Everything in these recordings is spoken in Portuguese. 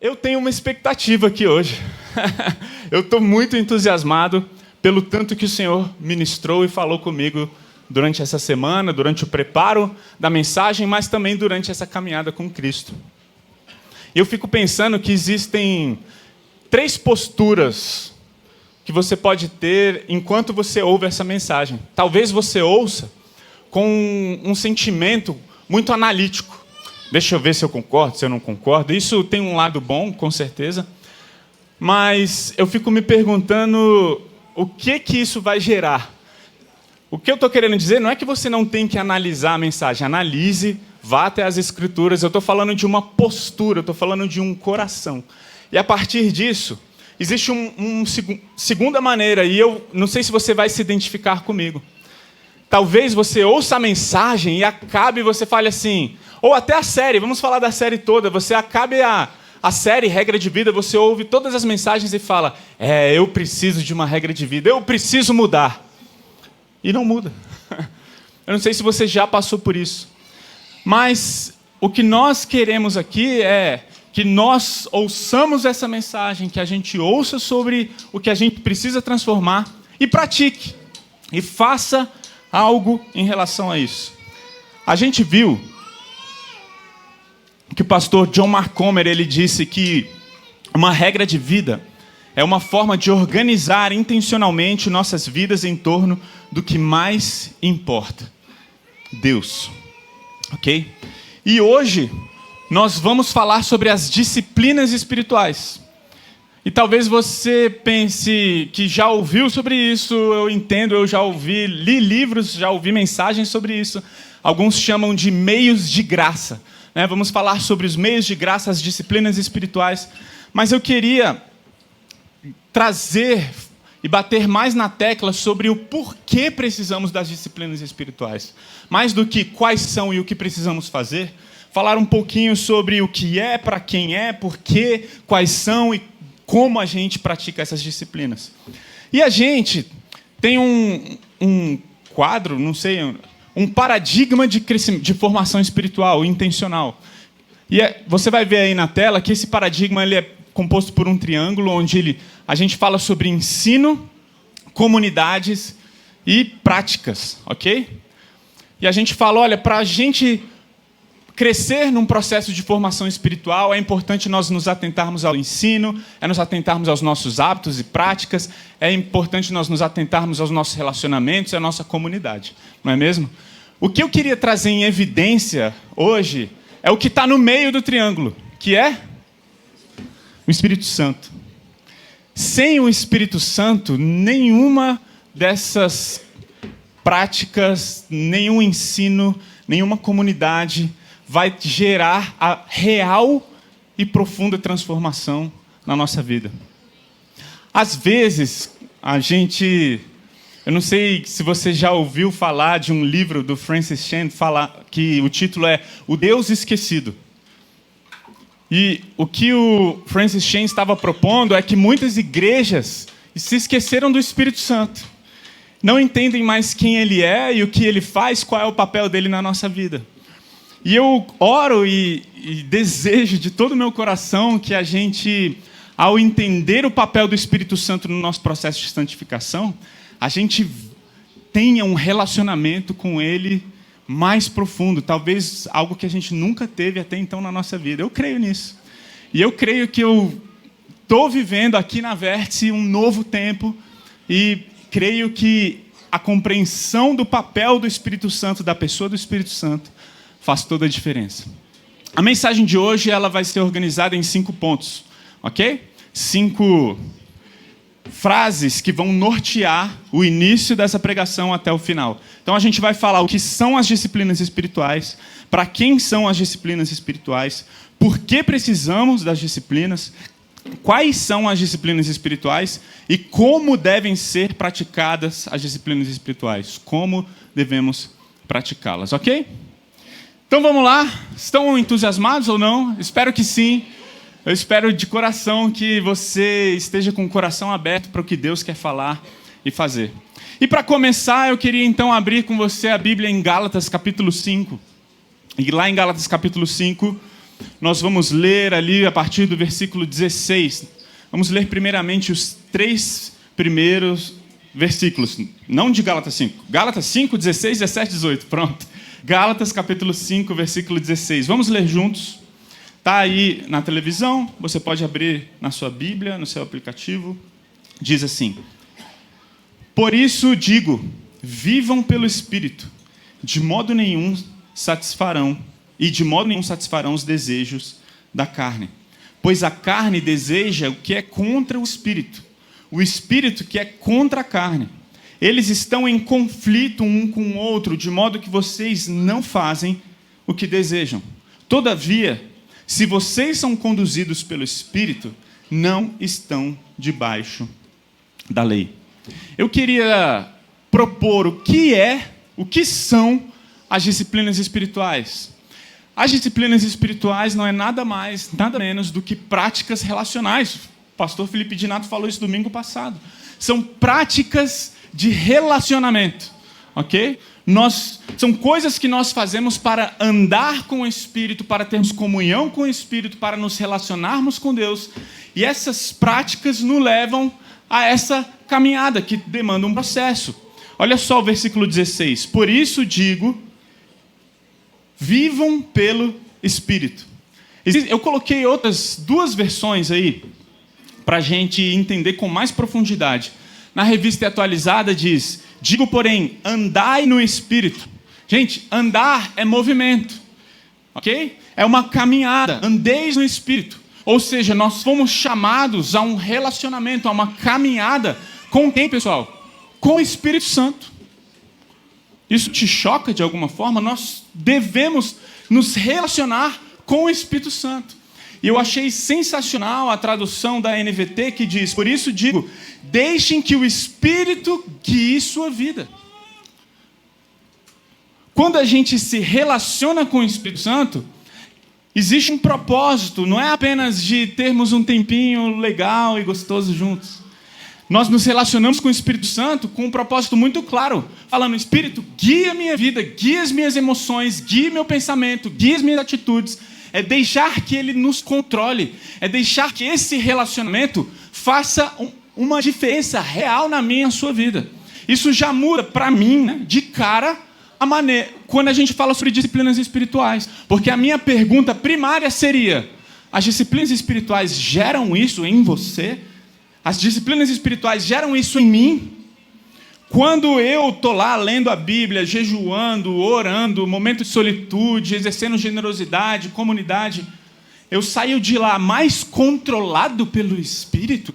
Eu tenho uma expectativa aqui hoje. Eu estou muito entusiasmado pelo tanto que o Senhor ministrou e falou comigo durante essa semana, durante o preparo da mensagem, mas também durante essa caminhada com Cristo. Eu fico pensando que existem 3 posturas que você pode ter enquanto você ouve essa mensagem. Talvez você ouça com um sentimento muito analítico. Deixa eu ver se eu concordo, se eu não concordo. Isso tem um lado bom, com certeza. Mas eu fico me perguntando o que isso vai gerar. O que eu estou querendo dizer não é que você não tem que analisar a mensagem. Analise, vá até as Escrituras. Eu estou falando de uma postura, eu estou falando de um coração. E a partir disso, existe uma segunda maneira, e eu não sei se você vai se identificar comigo. Talvez você ouça a mensagem e acabe e você fale assim, ou até a série, vamos falar da série toda, você acabe a série Regra de Vida, você ouve todas as mensagens e fala, eu preciso de uma regra de vida, eu preciso mudar. E não muda. Eu não sei se você já passou por isso. Mas o que nós queremos aqui é que nós ouçamos essa mensagem, que a gente ouça sobre o que a gente precisa transformar e pratique. E faça algo em relação a isso. A gente viu que o pastor John Mark Comer, ele disse que uma regra de vida é uma forma de organizar intencionalmente nossas vidas em torno do que mais importa. Deus. Ok? E hoje nós vamos falar sobre as disciplinas espirituais. E talvez você pense que já ouviu sobre isso, eu entendo, eu já ouvi, li livros, já ouvi mensagens sobre isso. Alguns chamam de meios de graça. Vamos falar sobre os meios de graça, as disciplinas espirituais. Mas eu queria trazer e bater mais na tecla sobre o porquê precisamos das disciplinas espirituais. Mais do que quais são e o que precisamos fazer. Falar um pouquinho sobre o que é, para quem é, porquê, quais são e como a gente pratica essas disciplinas. E a gente tem um quadro, não sei, um paradigma de formação espiritual intencional. E você vai ver aí na tela que esse paradigma ele é composto por um triângulo, onde a gente fala sobre ensino, comunidades e práticas, ok? E a gente fala, olha, para a gente crescer num processo de formação espiritual, é importante nós nos atentarmos ao ensino, nos atentarmos aos nossos hábitos e práticas, é importante nós nos atentarmos aos nossos relacionamentos e à nossa comunidade, não é mesmo? O que eu queria trazer em evidência hoje é o que está no meio do triângulo, que é o Espírito Santo. Sem o Espírito Santo, nenhuma dessas práticas, nenhum ensino, nenhuma comunidade vai gerar a real e profunda transformação na nossa vida. Às vezes, eu não sei se você já ouviu falar de um livro do Francis Chan, que o título é O Deus Esquecido. E o que o Francis Chan estava propondo é que muitas igrejas se esqueceram do Espírito Santo. Não entendem mais quem ele é e o que ele faz, qual é o papel dele na nossa vida. E eu oro e desejo de todo o meu coração que a gente, ao entender o papel do Espírito Santo no nosso processo de santificação, a gente tenha um relacionamento com ele mais profundo, talvez algo que a gente nunca teve até então na nossa vida. Eu creio nisso. E eu creio que eu estou vivendo aqui na Vértice um novo tempo e creio que a compreensão do papel do Espírito Santo, da pessoa do Espírito Santo, faz toda a diferença. A mensagem de hoje ela vai ser organizada em 5 pontos, ok? 5 frases que vão nortear o início dessa pregação até o final. Então a gente vai falar o que são as disciplinas espirituais, para quem são as disciplinas espirituais, por que precisamos das disciplinas, quais são as disciplinas espirituais e como devem ser praticadas as disciplinas espirituais, como devemos praticá-las, ok? Então vamos lá, estão entusiasmados ou não? Espero que sim. Eu espero de coração que você esteja com o coração aberto para o que Deus quer falar e fazer. E para começar, eu queria então abrir com você a Bíblia em Gálatas capítulo 5. E lá em Gálatas capítulo 5, nós vamos ler ali a partir do versículo 16. Vamos ler primeiramente os 3 primeiros versículos, não de Gálatas 5. Gálatas 5, 16, 17, 18, pronto. Gálatas capítulo 5, versículo 16. Vamos ler juntos. Está aí na televisão, você pode abrir na sua Bíblia, no seu aplicativo. Diz assim: por isso digo, vivam pelo Espírito, de modo nenhum satisfarão os desejos da carne. Pois a carne deseja o que é contra o Espírito, o Espírito que é contra a carne. Eles estão em conflito um com o outro, de modo que vocês não fazem o que desejam. Todavia, se vocês são conduzidos pelo Espírito, não estão debaixo da lei. Eu queria propor o que são as disciplinas espirituais. As disciplinas espirituais não é nada mais, nada menos do que práticas relacionais. O pastor Felipe Dinato falou isso domingo passado. São práticas de relacionamento, ok? São coisas que nós fazemos para andar com o Espírito, para termos comunhão com o Espírito, para nos relacionarmos com Deus. E essas práticas nos levam a essa caminhada que demanda um processo. Olha só o versículo 16. Por isso digo, vivam pelo Espírito. Eu coloquei outras 2 versões aí, para a gente entender com mais profundidade. Na Revista Atualizada diz: digo, porém, andai no Espírito. Gente, andar é movimento, ok? É uma caminhada, andeis no Espírito. Ou seja, nós fomos chamados a um relacionamento, a uma caminhada com quem, pessoal? Com o Espírito Santo. Isso te choca de alguma forma? Nós devemos nos relacionar com o Espírito Santo. E eu achei sensacional a tradução da NVT que diz: por isso digo, deixem que o Espírito guie sua vida. Quando a gente se relaciona com o Espírito Santo, existe um propósito, não é apenas de termos um tempinho legal e gostoso juntos. Nós nos relacionamos com o Espírito Santo com um propósito muito claro, falando: Espírito, guia a minha vida, guia as minhas emoções, guia meu pensamento, guia as minhas atitudes. É deixar que Ele nos controle, é deixar que esse relacionamento faça uma diferença real na minha e na sua vida. Isso já muda para mim, né, de cara, a maneira, quando a gente fala sobre disciplinas espirituais. Porque a minha pergunta primária seria: as disciplinas espirituais geram isso em você? As disciplinas espirituais geram isso em mim? Quando eu estou lá lendo a Bíblia, jejuando, orando, momento de solitude, exercendo generosidade, comunidade, eu saio de lá mais controlado pelo Espírito?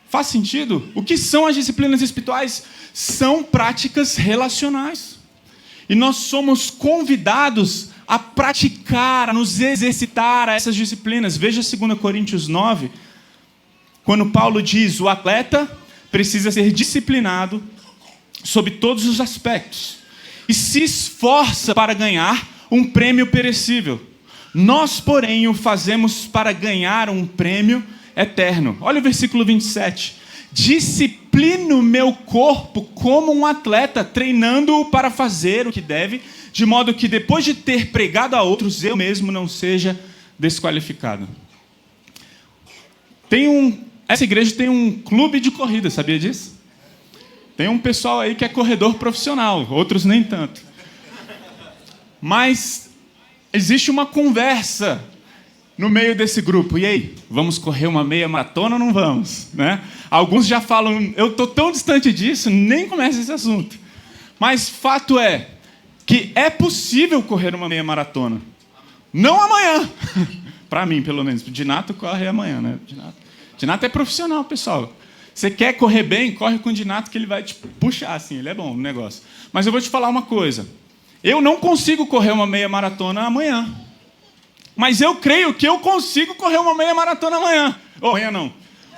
Faz sentido? O que são as disciplinas espirituais? São práticas relacionais. E nós somos convidados a praticar, a nos exercitar a essas disciplinas. Veja 2 Coríntios 9, quando Paulo diz: o atleta precisa ser disciplinado sob todos os aspectos e se esforça para ganhar um prêmio perecível. Nós, porém, o fazemos para ganhar um prêmio eterno. Olha o versículo 27. Disciplino meu corpo como um atleta, treinando-o para fazer o que deve, de modo que depois de ter pregado a outros, eu mesmo não seja desqualificado. Essa igreja tem um clube de corrida, sabia disso? Tem um pessoal aí que é corredor profissional, outros nem tanto. Mas existe uma conversa no meio desse grupo. E aí, vamos correr uma meia maratona ou não vamos? Né? Alguns já falam: eu estou tão distante disso, nem começa esse assunto. Mas fato é que é possível correr uma meia maratona. Não amanhã. Para mim, pelo menos. O Dinato corre amanhã, né? Dinato é profissional, pessoal. Você quer correr bem, corre com o Dinato que ele vai te puxar, assim. Ele é bom no negócio. Mas eu vou te falar uma coisa. Eu não consigo correr uma meia maratona amanhã. Mas eu creio que eu consigo correr uma meia maratona amanhã. Ou amanhã não.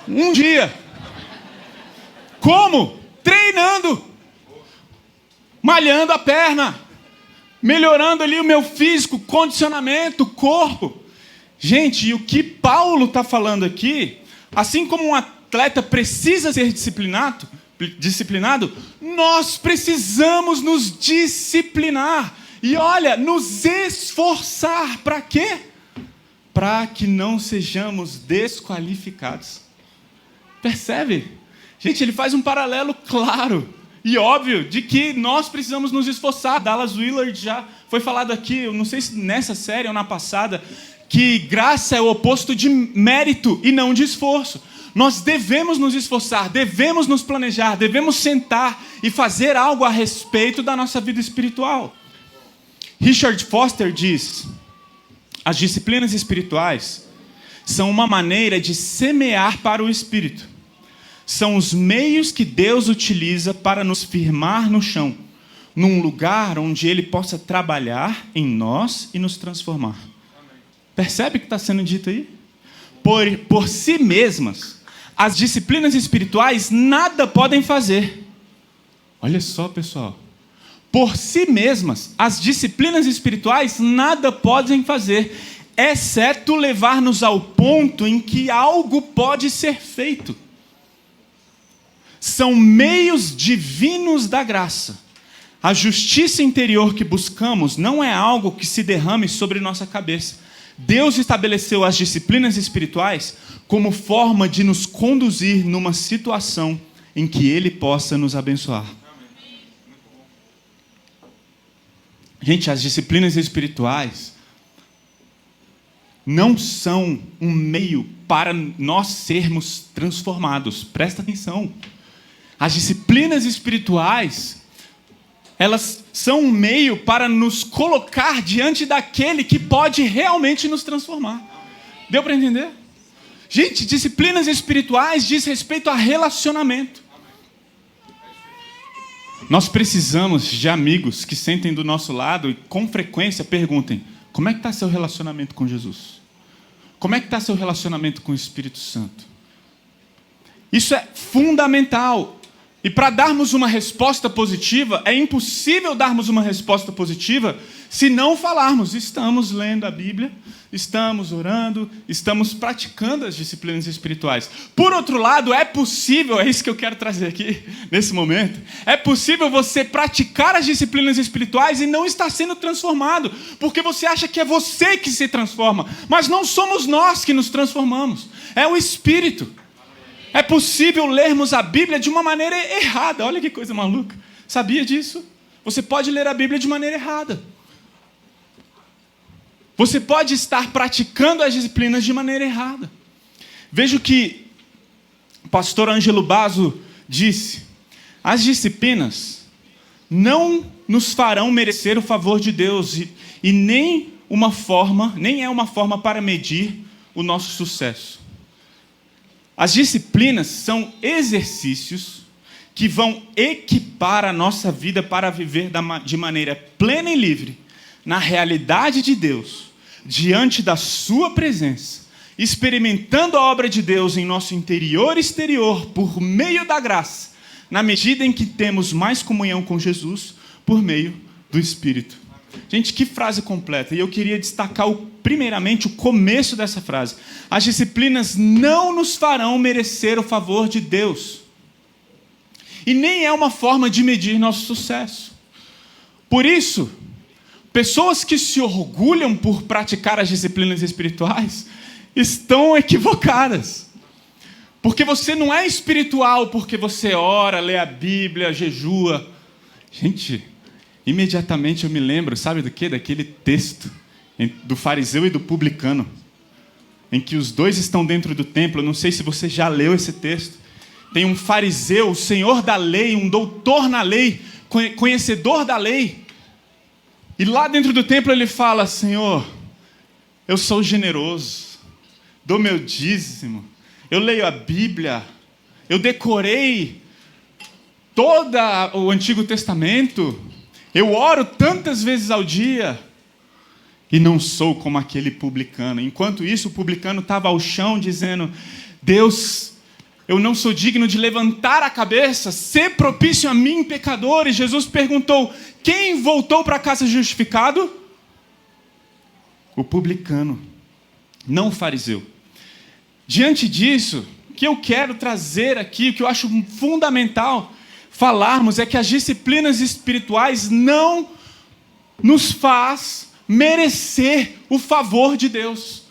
Um dia. Como? Treinando. Malhando a perna. Melhorando ali o meu físico, condicionamento, corpo. Gente, e o que Paulo está falando aqui, assim como um atleta precisa ser disciplinado, nós precisamos nos disciplinar. E olha, nos esforçar para quê? Para que não sejamos desqualificados. Percebe? Gente, ele faz um paralelo claro e óbvio de que nós precisamos nos esforçar. Dallas Willard já foi falado aqui, eu não sei se nessa série ou na passada, que graça é o oposto de mérito e não de esforço. Nós devemos nos esforçar, devemos nos planejar, devemos sentar e fazer algo a respeito da nossa vida espiritual. Richard Foster diz: as disciplinas espirituais são uma maneira de semear para o Espírito. São os meios que Deus utiliza para nos firmar no chão, num lugar onde Ele possa trabalhar em nós e nos transformar. Percebe o que está sendo dito aí? Por si mesmas, as disciplinas espirituais nada podem fazer. Olha só, pessoal. Por si mesmas, as disciplinas espirituais nada podem fazer, exceto levar-nos ao ponto em que algo pode ser feito. São meios divinos da graça. A justiça interior que buscamos não é algo que se derrame sobre nossa cabeça. Deus estabeleceu as disciplinas espirituais como forma de nos conduzir numa situação em que Ele possa nos abençoar. Gente, as disciplinas espirituais não são um meio para nós sermos transformados. Presta atenção. As disciplinas espirituais, elas são um meio para nos colocar diante daquele que pode realmente nos transformar. Deu para entender? Gente, disciplinas espirituais diz respeito a relacionamento. Nós precisamos de amigos que sentem do nosso lado e com frequência perguntem: como é que está seu relacionamento com Jesus? Como é que está seu relacionamento com o Espírito Santo? Isso é fundamental. E para darmos uma resposta positiva, é impossível darmos uma resposta positiva se não falarmos: estamos lendo a Bíblia, estamos orando, estamos praticando as disciplinas espirituais. Por outro lado, é possível, é isso que eu quero trazer aqui, nesse momento, é possível você praticar as disciplinas espirituais e não estar sendo transformado, porque você acha que é você que se transforma, mas não somos nós que nos transformamos, é o Espírito. É possível lermos a Bíblia de uma maneira errada. Olha que coisa maluca. Sabia disso? Você pode ler a Bíblia de maneira errada. Você pode estar praticando as disciplinas de maneira errada. Veja o que o pastor Ângelo Basso disse: as disciplinas não nos farão merecer o favor de Deus e nem é uma forma para medir o nosso sucesso. As disciplinas são exercícios que vão equipar a nossa vida para viver de maneira plena e livre na realidade de Deus, diante da sua presença, experimentando a obra de Deus em nosso interior e exterior por meio da graça, na medida em que temos mais comunhão com Jesus por meio do Espírito. Gente, que frase completa. E eu queria destacar primeiramente o começo dessa frase. As disciplinas não nos farão merecer o favor de Deus. E nem é uma forma de medir nosso sucesso. Por isso, pessoas que se orgulham por praticar as disciplinas espirituais estão equivocadas. Porque você não é espiritual porque você ora, lê a Bíblia, jejua. Gente, imediatamente eu me lembro, sabe do quê? Daquele texto do fariseu e do publicano, em que os dois estão dentro do templo. Eu não sei se você já leu esse texto. Tem um fariseu, o senhor da lei, um doutor na lei, conhecedor da lei. E lá dentro do templo ele fala: Senhor, eu sou generoso, dou meu dízimo, eu leio a Bíblia, eu decorei todo o Antigo Testamento, eu oro tantas vezes ao dia e não sou como aquele publicano. Enquanto isso, o publicano estava ao chão dizendo: Deus, eu não sou digno de levantar a cabeça, ser propício a mim, pecador. E Jesus perguntou: quem voltou para casa justificado? O publicano, não o fariseu. Diante disso, o que eu quero trazer aqui, o que eu acho fundamental falarmos, é que as disciplinas espirituais não nos faz merecer o favor de Deus.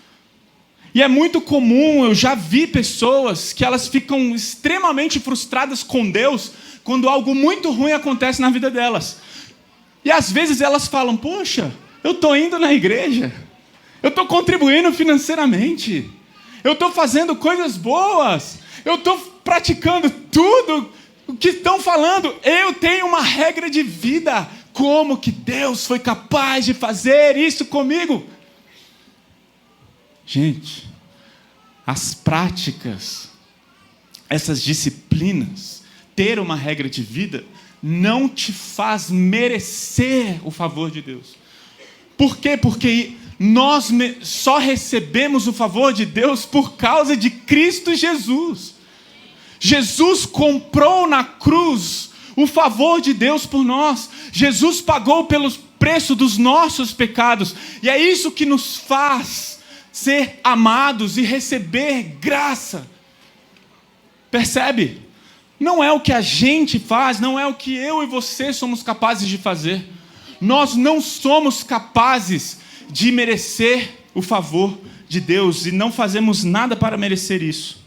E é muito comum, eu já vi pessoas que elas ficam extremamente frustradas com Deus quando algo muito ruim acontece na vida delas. E às vezes elas falam, poxa, eu estou indo na igreja, eu estou contribuindo financeiramente, eu estou fazendo coisas boas, eu estou praticando tudo o que estão falando, eu tenho uma regra de vida. Como que Deus foi capaz de fazer isso comigo? Gente, as práticas, essas disciplinas, ter uma regra de vida, não te faz merecer o favor de Deus. Por quê? Porque nós só recebemos o favor de Deus por causa de Cristo Jesus. Jesus comprou na cruz o favor de Deus por nós. Jesus pagou pelo preço dos nossos pecados. E é isso que nos faz ser amados e receber graça. Percebe? Não é o que a gente faz, não é o que eu e você somos capazes de fazer. Nós não somos capazes de merecer o favor de Deus e não fazemos nada para merecer isso.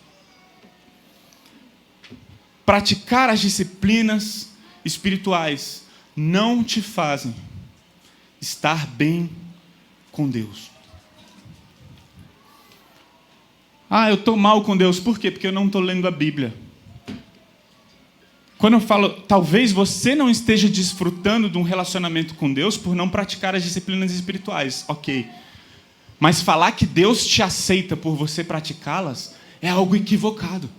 Praticar as disciplinas espirituais não te fazem estar bem com Deus. Eu estou mal com Deus. Por quê? Porque eu não estou lendo a Bíblia. Quando eu falo, talvez você não esteja desfrutando de um relacionamento com Deus por não praticar as disciplinas espirituais. Ok. Mas falar que Deus te aceita por você praticá-las é algo equivocado.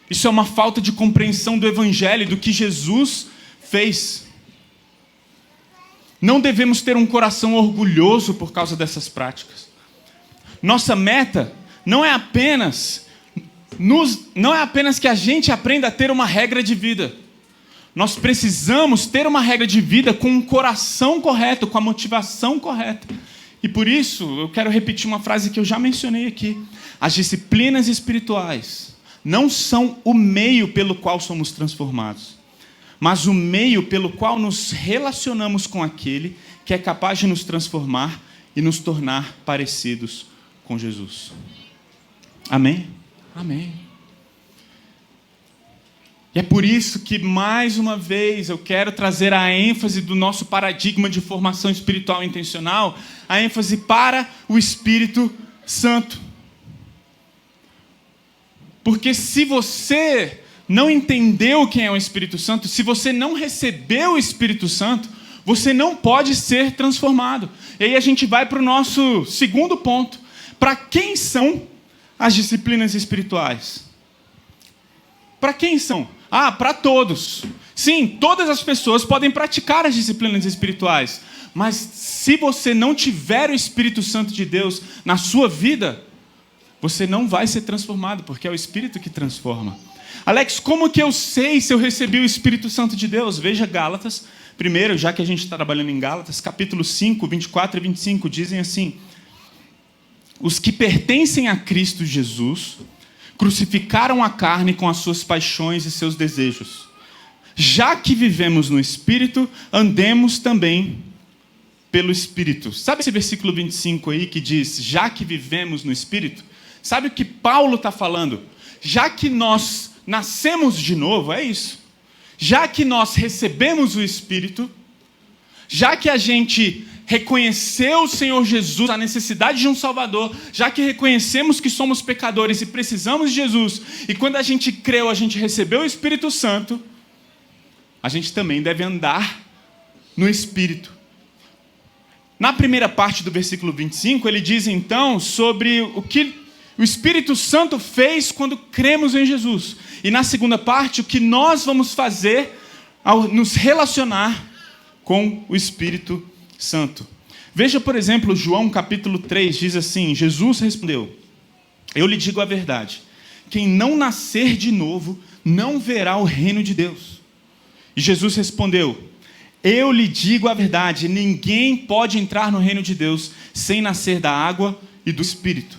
Isso é uma falta de compreensão do Evangelho, do que Jesus fez. Não devemos ter um coração orgulhoso por causa dessas práticas. Nossa meta não é apenas que a gente aprenda a ter uma regra de vida. Nós precisamos ter uma regra de vida com um coração correto, com a motivação correta. E por isso, eu quero repetir uma frase que eu já mencionei aqui. As disciplinas espirituais não são o meio pelo qual somos transformados, mas o meio pelo qual nos relacionamos com aquele que é capaz de nos transformar e nos tornar parecidos com Jesus. Amém? Amém. E é por isso que, mais uma vez, eu quero trazer a ênfase do nosso paradigma de formação espiritual intencional, a ênfase para o Espírito Santo. Porque se você não entendeu quem é o Espírito Santo, se você não recebeu o Espírito Santo, você não pode ser transformado. E aí a gente vai para o nosso segundo ponto. Para quem são as disciplinas espirituais? Para quem são? Para todos. Sim, todas as pessoas podem praticar as disciplinas espirituais. Mas se você não tiver o Espírito Santo de Deus na sua vida, você não vai ser transformado, porque é o Espírito que transforma. Alex, como que eu sei se eu recebi o Espírito Santo de Deus? Veja Gálatas, primeiro, já que a gente está trabalhando em Gálatas, capítulo 5, 24 e 25, dizem assim: os que pertencem a Cristo Jesus crucificaram a carne com as suas paixões e seus desejos. Já que vivemos no Espírito, andemos também pelo Espírito. Sabe esse versículo 25 aí que diz, já que vivemos no Espírito? Sabe o que Paulo está falando? Já que nós nascemos de novo, é isso. Já que nós recebemos o Espírito, já que a gente reconheceu o Senhor Jesus, a necessidade de um Salvador, já que reconhecemos que somos pecadores e precisamos de Jesus, e quando a gente creu, a gente recebeu o Espírito Santo, a gente também deve andar no Espírito. Na primeira parte do versículo 25, ele diz então sobre o que o Espírito Santo fez quando cremos em Jesus. E na segunda parte, o que nós vamos fazer ao nos relacionar com o Espírito Santo. Veja, por exemplo, João capítulo 3, diz assim, Jesus respondeu, eu lhe digo a verdade, quem não nascer de novo não verá o reino de Deus. E Jesus respondeu, eu lhe digo a verdade, ninguém pode entrar no reino de Deus sem nascer da água e do Espírito,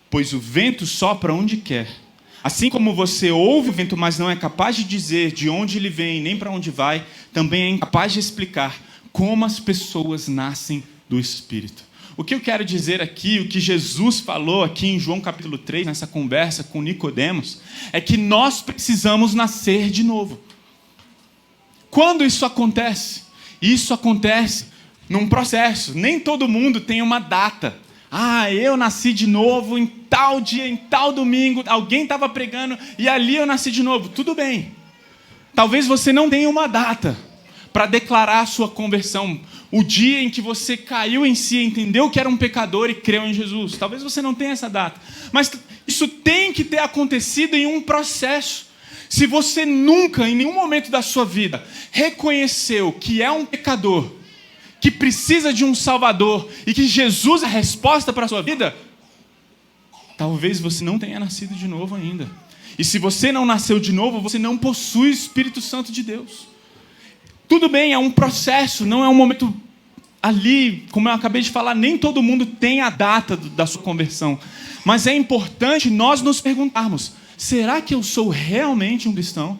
pois o vento sopra onde quer. Assim como você ouve o vento, mas não é capaz de dizer de onde ele vem, nem para onde vai, também é incapaz de explicar como as pessoas nascem do Espírito. O que eu quero dizer aqui, o que Jesus falou aqui em João capítulo 3, nessa conversa com Nicodemos, é que nós precisamos nascer de novo. Quando isso acontece? Isso acontece num processo. Nem todo mundo tem uma data. Eu nasci de novo em tal dia, em tal domingo, alguém estava pregando e ali eu nasci de novo. Tudo bem. Talvez você não tenha uma data para declarar a sua conversão. O dia em que você caiu em si, entendeu que era um pecador e creu em Jesus. Talvez você não tenha essa data. Mas isso tem que ter acontecido em um processo. Se você nunca, em nenhum momento da sua vida, reconheceu que é um pecador, que precisa de um Salvador e que Jesus é a resposta para a sua vida, talvez você não tenha nascido de novo ainda. E se você não nasceu de novo, você não possui o Espírito Santo de Deus. Tudo bem, é um processo, não é um momento ali, como eu acabei de falar, nem todo mundo tem a data da sua conversão. Mas é importante nós nos perguntarmos, será que eu sou realmente um cristão?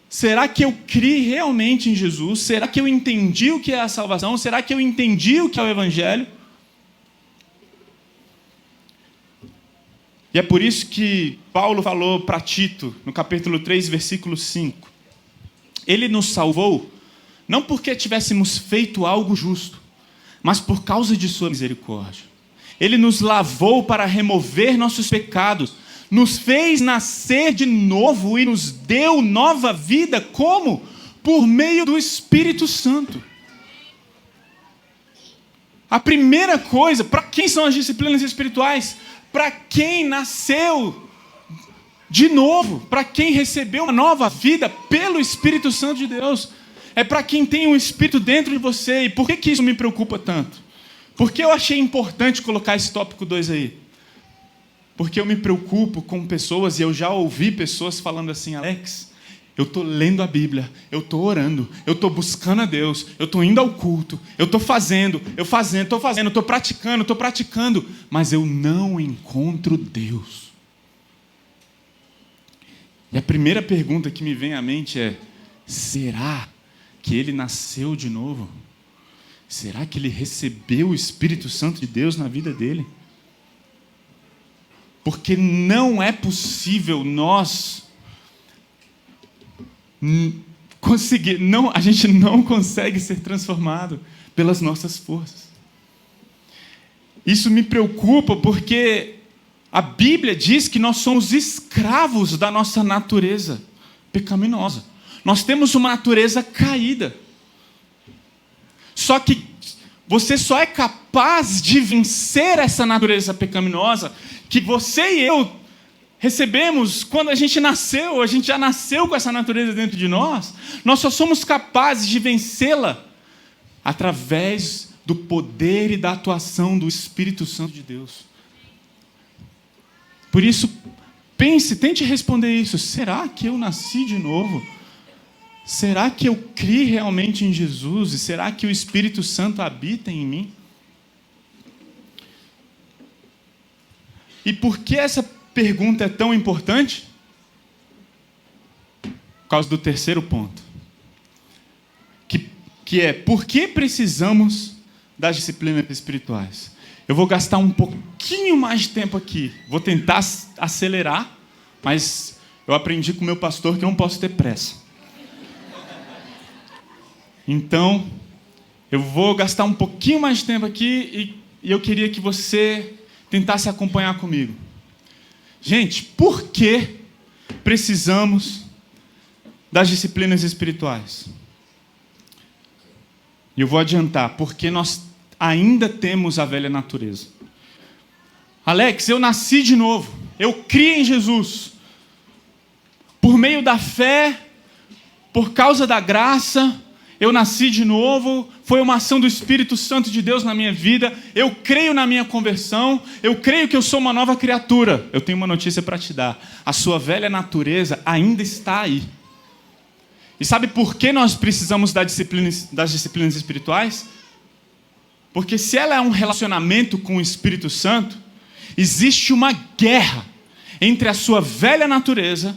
Será que eu criei realmente em Jesus? Será que eu entendi o que é a salvação? Será que eu entendi o que é o Evangelho? E é por isso que Paulo falou para Tito, no capítulo 3, versículo 5. Ele nos salvou, não porque tivéssemos feito algo justo, mas por causa de sua misericórdia. Ele nos lavou para remover nossos pecados, nos fez nascer de novo e nos deu nova vida. Como? Por meio do Espírito Santo. A primeira coisa, para quem são as disciplinas espirituais? Para quem nasceu de novo, para quem recebeu uma nova vida pelo Espírito Santo de Deus. É para quem tem um Espírito dentro de você. E por que isso me preocupa tanto? Porque eu achei importante colocar esse tópico 2 aí. Porque eu me preocupo com pessoas, e eu já ouvi pessoas falando assim, Alex, eu estou lendo a Bíblia, eu estou orando, eu estou buscando a Deus, eu estou indo ao culto, eu estou fazendo, estou praticando, mas eu não encontro Deus. E a primeira pergunta que me vem à mente é, será que ele nasceu de novo? Será que ele recebeu o Espírito Santo de Deus na vida dele? Porque não é possível nós conseguir, a gente não consegue ser transformado pelas nossas forças. Isso me preocupa porque a Bíblia diz que nós somos escravos da nossa natureza pecaminosa. Nós temos uma natureza caída. Só que você só é capaz de vencer essa natureza pecaminosa que você e eu recebemos quando a gente nasceu. A gente já nasceu com essa natureza dentro de nós. Nós só somos capazes de vencê-la através do poder e da atuação do Espírito Santo de Deus. Por isso, tente responder isso. Será que eu nasci de novo? Será que eu criei realmente em Jesus? E será que o Espírito Santo habita em mim? E por que essa pergunta é tão importante? Por causa do terceiro ponto. Que é, por que precisamos das disciplinas espirituais? Eu vou gastar um pouquinho mais de tempo aqui. Vou tentar acelerar, mas eu aprendi com o meu pastor que eu não posso ter pressa. Então, eu vou gastar um pouquinho mais de tempo aqui e eu queria que você tentasse acompanhar comigo. Gente, por que precisamos das disciplinas espirituais? E eu vou adiantar, porque nós ainda temos a velha natureza. Alex, eu nasci de novo, eu criei em Jesus. Por meio da fé, por causa da graça, eu nasci de novo, foi uma ação do Espírito Santo de Deus na minha vida, eu creio na minha conversão, eu creio que eu sou uma nova criatura. Eu tenho uma notícia para te dar, a sua velha natureza ainda está aí. E sabe por que nós precisamos das disciplinas espirituais? Porque se ela é um relacionamento com o Espírito Santo, existe uma guerra entre a sua velha natureza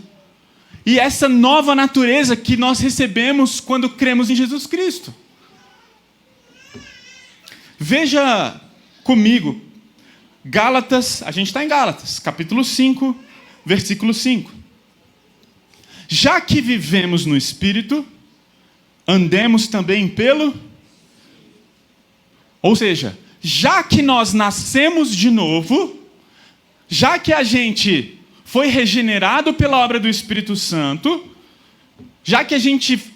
e essa nova natureza que nós recebemos quando cremos em Jesus Cristo. Veja comigo, Gálatas, a gente está em Gálatas, capítulo 5, versículo 5. Já que vivemos no Espírito, andemos também pelo... Ou seja, já que nós nascemos de novo, já que a gente foi regenerado pela obra do Espírito Santo, já que a gente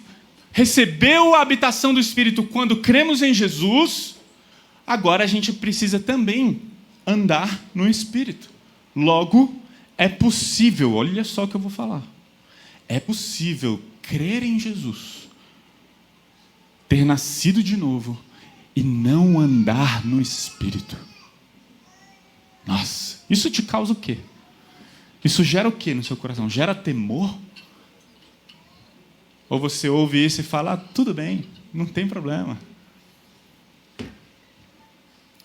recebeu a habitação do Espírito quando cremos em Jesus, agora a gente precisa também andar no Espírito. Logo, é possível, olha só o que eu vou falar, é possível crer em Jesus, ter nascido de novo e não andar no Espírito. Nossa, isso te causa o quê? Isso gera o quê no seu coração? Gera temor? Ou você ouve isso e fala, tudo bem, não tem problema.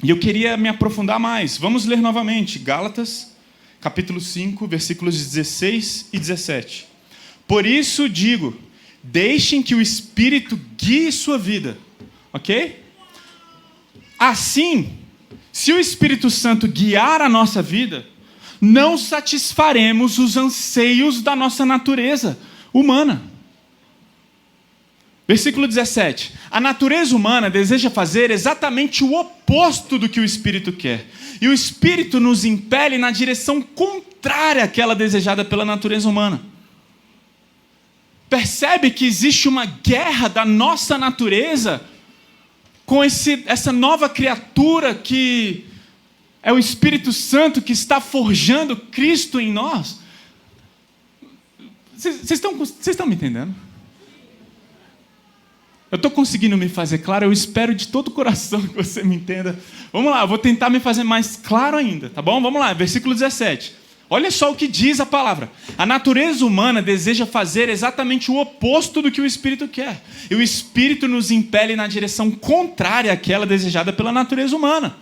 E eu queria me aprofundar mais. Vamos ler novamente, Gálatas, capítulo 5, versículos 16 e 17. Por isso digo, deixem que o Espírito guie sua vida. Ok? Assim, se o Espírito Santo guiar a nossa vida, não satisfaremos os anseios da nossa natureza humana. Versículo 17. A natureza humana deseja fazer exatamente o oposto do que o Espírito quer. E o Espírito nos impele na direção contrária àquela desejada pela natureza humana. Percebe que existe uma guerra da nossa natureza com essa nova criatura que é o Espírito Santo que está forjando Cristo em nós? Vocês estão me entendendo? Eu estou conseguindo me fazer claro? Eu espero de todo o coração que você me entenda. Vamos lá, eu vou tentar me fazer mais claro ainda, tá bom? Vamos lá, versículo 17. Olha só o que diz a palavra. A natureza humana deseja fazer exatamente o oposto do que o Espírito quer. E o Espírito nos impele na direção contrária àquela desejada pela natureza humana.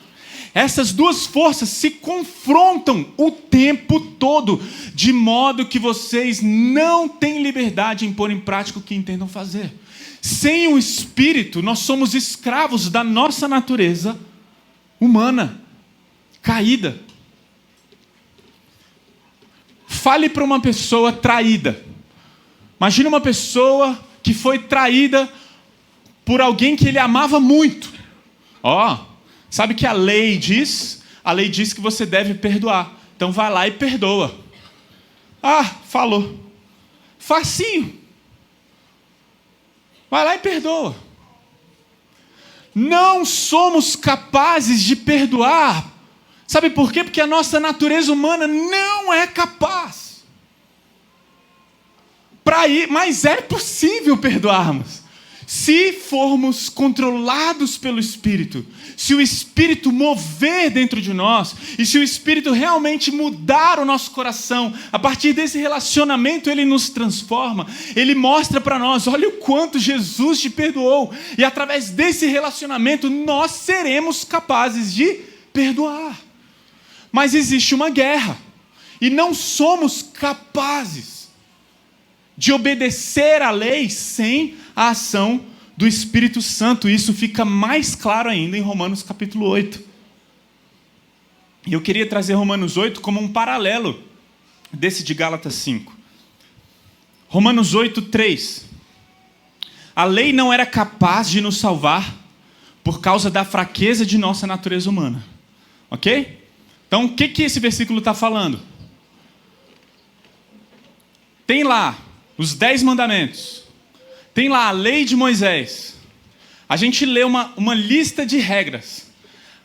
Essas duas forças se confrontam o tempo todo, de modo que vocês não têm liberdade em pôr em prática o que intentam fazer. Sem o Espírito, nós somos escravos da nossa natureza humana, caída. Fale para uma pessoa traída. Imagine uma pessoa que foi traída por alguém que ele amava muito. Sabe que a lei diz? A lei diz que você deve perdoar. Então vai lá e perdoa. Falou. Facinho. Vai lá e perdoa. Não somos capazes de perdoar. Sabe por quê? Porque a nossa natureza humana não é capaz. Mas é possível perdoarmos. Se formos controlados pelo Espírito, se o Espírito mover dentro de nós, e se o Espírito realmente mudar o nosso coração, a partir desse relacionamento ele nos transforma, ele mostra para nós, olha o quanto Jesus te perdoou, e através desse relacionamento nós seremos capazes de perdoar. Mas existe uma guerra, e não somos capazes de obedecer à lei sem a ação do Espírito Santo. Isso fica mais claro ainda em Romanos capítulo 8. E eu queria trazer Romanos 8 como um paralelo desse de Gálatas 5. Romanos 8, 3. A lei não era capaz de nos salvar por causa da fraqueza de nossa natureza humana. Ok? Então, o que esse versículo está falando? Tem lá os 10 mandamentos. Tem lá a lei de Moisés. A gente lê uma lista de regras.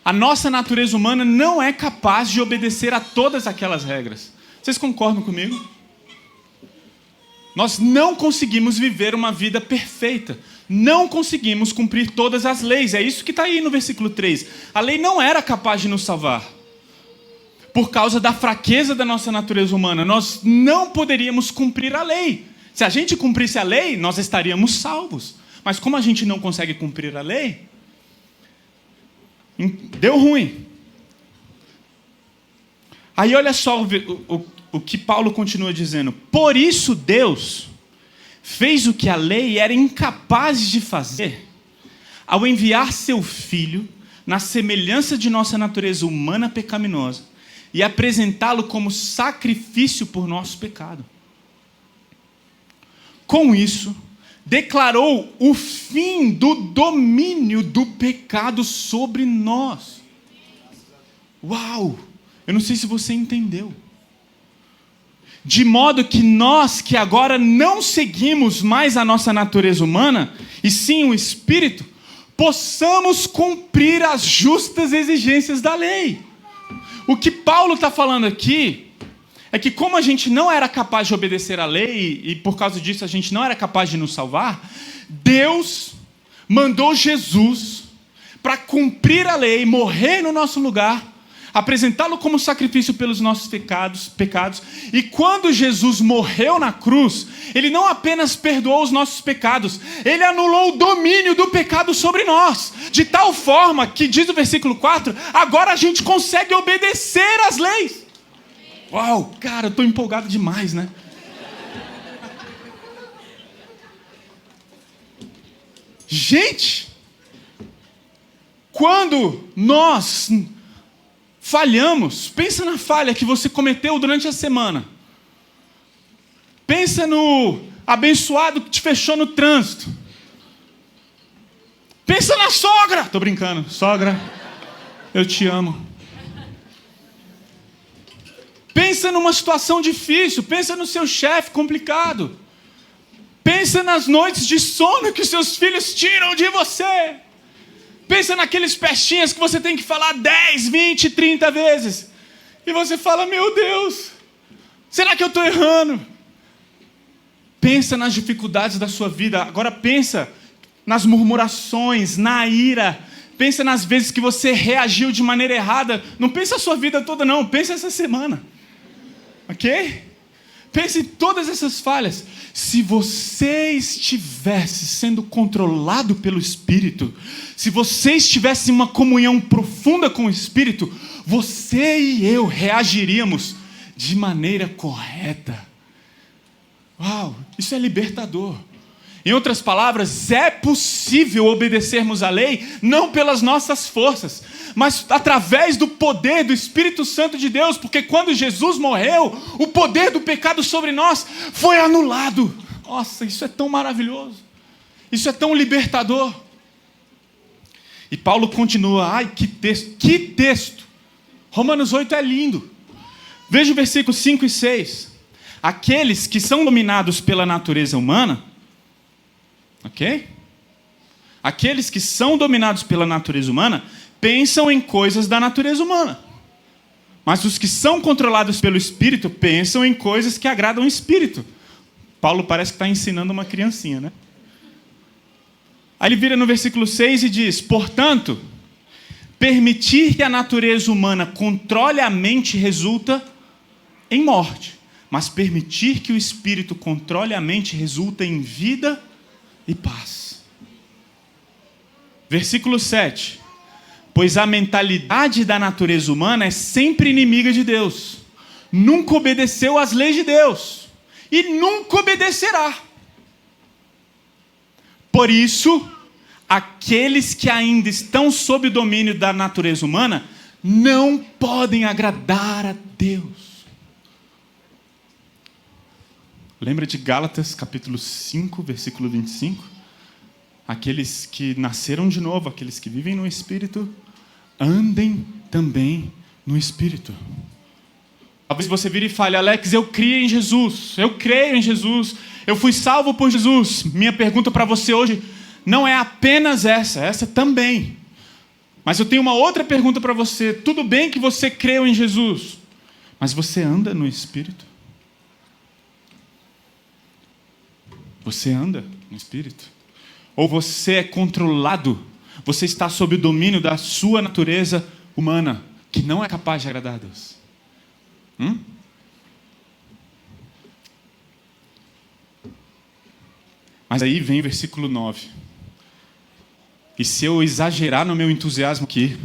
A nossa natureza humana não é capaz de obedecer a todas aquelas regras. Vocês concordam comigo? Nós não conseguimos viver uma vida perfeita. Não conseguimos cumprir todas as leis. É isso que está aí no versículo 3. A lei não era capaz de nos salvar. Por causa da fraqueza da nossa natureza humana, nós não poderíamos cumprir a lei. Se a gente cumprisse a lei, nós estaríamos salvos. Mas como a gente não consegue cumprir a lei, deu ruim. Aí olha só o que Paulo continua dizendo. Por isso Deus fez o que a lei era incapaz de fazer, ao enviar seu Filho na semelhança de nossa natureza humana pecaminosa e apresentá-lo como sacrifício por nosso pecado. Com isso, declarou o fim do domínio do pecado sobre nós. Uau! Eu não sei se você entendeu. De modo que nós que agora não seguimos mais a nossa natureza humana, e sim o Espírito, possamos cumprir as justas exigências da lei. O que Paulo está falando aqui é que como a gente não era capaz de obedecer à lei, e por causa disso a gente não era capaz de nos salvar, Deus mandou Jesus para cumprir a lei, morrer no nosso lugar, apresentá-lo como sacrifício pelos nossos pecados. E quando Jesus morreu na cruz, ele não apenas perdoou os nossos pecados, ele anulou o domínio do pecado sobre nós, de tal forma que, diz o versículo 4, agora a gente consegue obedecer às leis. Uau, cara, eu estou empolgado demais, né? Gente, quando nós falhamos, pensa na falha que você cometeu durante a semana. Pensa no abençoado que te fechou no trânsito. Pensa na sogra. Tô brincando. Sogra, eu te amo. Pensa numa situação difícil. Pensa no seu chefe complicado. Pensa nas noites de sono que seus filhos tiram de você. Pensa naqueles pestinhas que você tem que falar 10, 20, 30 vezes. E você fala, meu Deus, será que eu estou errando? Pensa nas dificuldades da sua vida. Agora pensa nas murmurações, na ira. Pensa nas vezes que você reagiu de maneira errada. Não pensa a sua vida toda, não. Pensa essa semana. Ok? Pense em todas essas falhas. Se você estivesse sendo controlado pelo Espírito, se você estivesse em uma comunhão profunda com o Espírito, você e eu reagiríamos de maneira correta. Uau, isso é libertador. Em outras palavras, é possível obedecermos à lei, não pelas nossas forças, mas através do poder do Espírito Santo de Deus, porque quando Jesus morreu, o poder do pecado sobre nós foi anulado. Nossa, isso é tão maravilhoso. Isso é tão libertador. E Paulo continua, ai, que texto, que texto. Romanos 8 é lindo. Veja o versículo 5 e 6. Aqueles que são dominados pela natureza humana, ok? Aqueles que são dominados pela natureza humana pensam em coisas da natureza humana. Mas os que são controlados pelo Espírito pensam em coisas que agradam o Espírito. Paulo parece que está ensinando uma criancinha, né? Aí ele vira no versículo 6 e diz, portanto, permitir que a natureza humana controle a mente resulta em morte. Mas permitir que o Espírito controle a mente resulta em vida e paz. Versículo 7. Pois a mentalidade da natureza humana é sempre inimiga de Deus. Nunca obedeceu às leis de Deus. E nunca obedecerá. Por isso, aqueles que ainda estão sob o domínio da natureza humana não podem agradar a Deus. Lembra de Gálatas, capítulo 5, versículo 25? Aqueles que nasceram de novo, aqueles que vivem no Espírito, andem também no Espírito. Talvez você vire e fale, Alex, eu creio em Jesus, eu fui salvo por Jesus. Minha pergunta para você hoje não é apenas essa também. Mas eu tenho uma outra pergunta para você. Tudo bem que você creu em Jesus, mas você anda no Espírito? Você anda no Espírito? Ou você é controlado? Você está sob o domínio da sua natureza humana, que não é capaz de agradar a Deus? Mas aí vem o versículo 9. E se eu exagerar no meu entusiasmo aqui,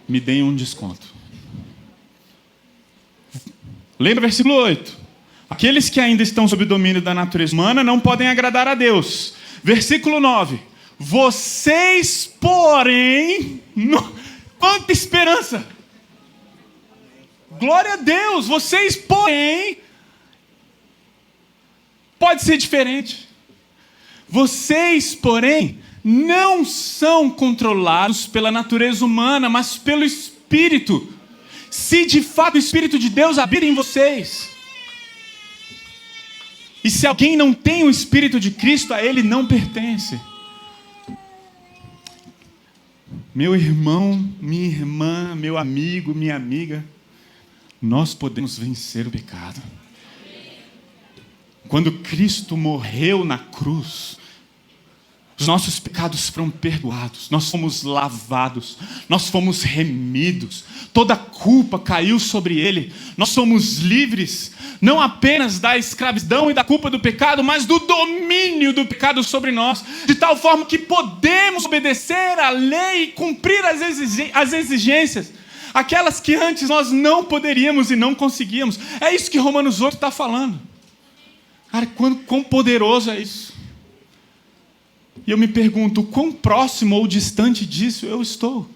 me deem um desconto. Lembra o versículo 8. Aqueles que ainda estão sob o domínio da natureza humana não podem agradar a Deus. Versículo 9. Vocês, porém... Quanta esperança! Glória a Deus! Vocês, porém... Pode ser diferente. Vocês, porém, não são controlados pela natureza humana, mas pelo Espírito. Se de fato o Espírito de Deus habita em vocês. E se alguém não tem o Espírito de Cristo, a ele não pertence. Meu irmão, minha irmã, meu amigo, minha amiga, nós podemos vencer o pecado. Quando Cristo morreu na cruz, os nossos pecados foram perdoados, nós fomos lavados, nós fomos remidos, toda a culpa caiu sobre Ele, nós somos livres, não apenas da escravidão e da culpa do pecado, mas do domínio do pecado sobre nós, de tal forma que podemos obedecer à lei e cumprir as exigências, aquelas que antes nós não poderíamos e não conseguíamos. É isso que Romanos 8 está falando. Cara, quão poderoso é isso? E eu me pergunto, quão próximo ou distante disso eu estou?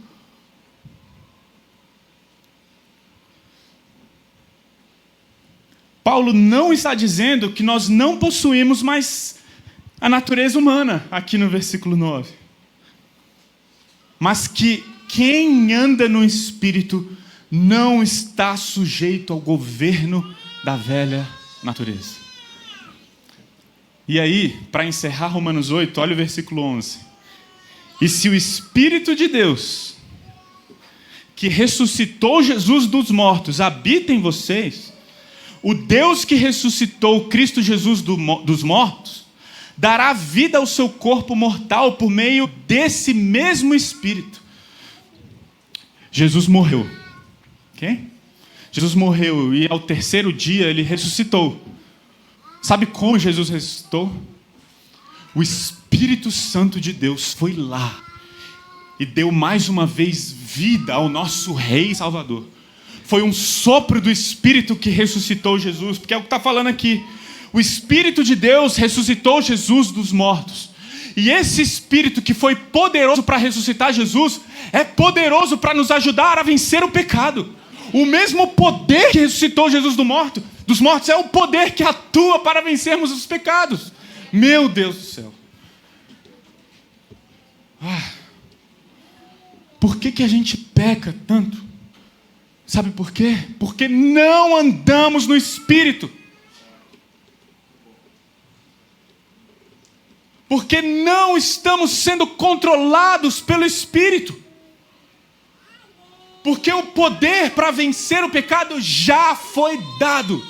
Paulo não está dizendo que nós não possuímos mais a natureza humana, aqui no versículo 9. Mas que quem anda no Espírito não está sujeito ao governo da velha natureza. E aí, para encerrar Romanos 8, olha o versículo 11. E se o Espírito de Deus, que ressuscitou Jesus dos mortos, habita em vocês, o Deus que ressuscitou Cristo Jesus dos mortos, dará vida ao seu corpo mortal por meio desse mesmo Espírito. Jesus morreu. Ok? Jesus morreu e ao terceiro dia ele ressuscitou. Sabe como Jesus ressuscitou? O Espírito Santo de Deus foi lá e deu mais uma vez vida ao nosso Rei e Salvador. Foi um sopro do Espírito que ressuscitou Jesus, porque é o que está falando aqui. O Espírito de Deus ressuscitou Jesus dos mortos. E esse Espírito que foi poderoso para ressuscitar Jesus, é poderoso para nos ajudar a vencer o pecado. O mesmo poder que ressuscitou Jesus dos mortos é o poder que atua para vencermos os pecados. Meu Deus do céu. Por que a gente peca tanto? Sabe por quê? Porque não andamos no Espírito. Porque não estamos sendo controlados pelo Espírito. Porque o poder para vencer o pecado já foi dado.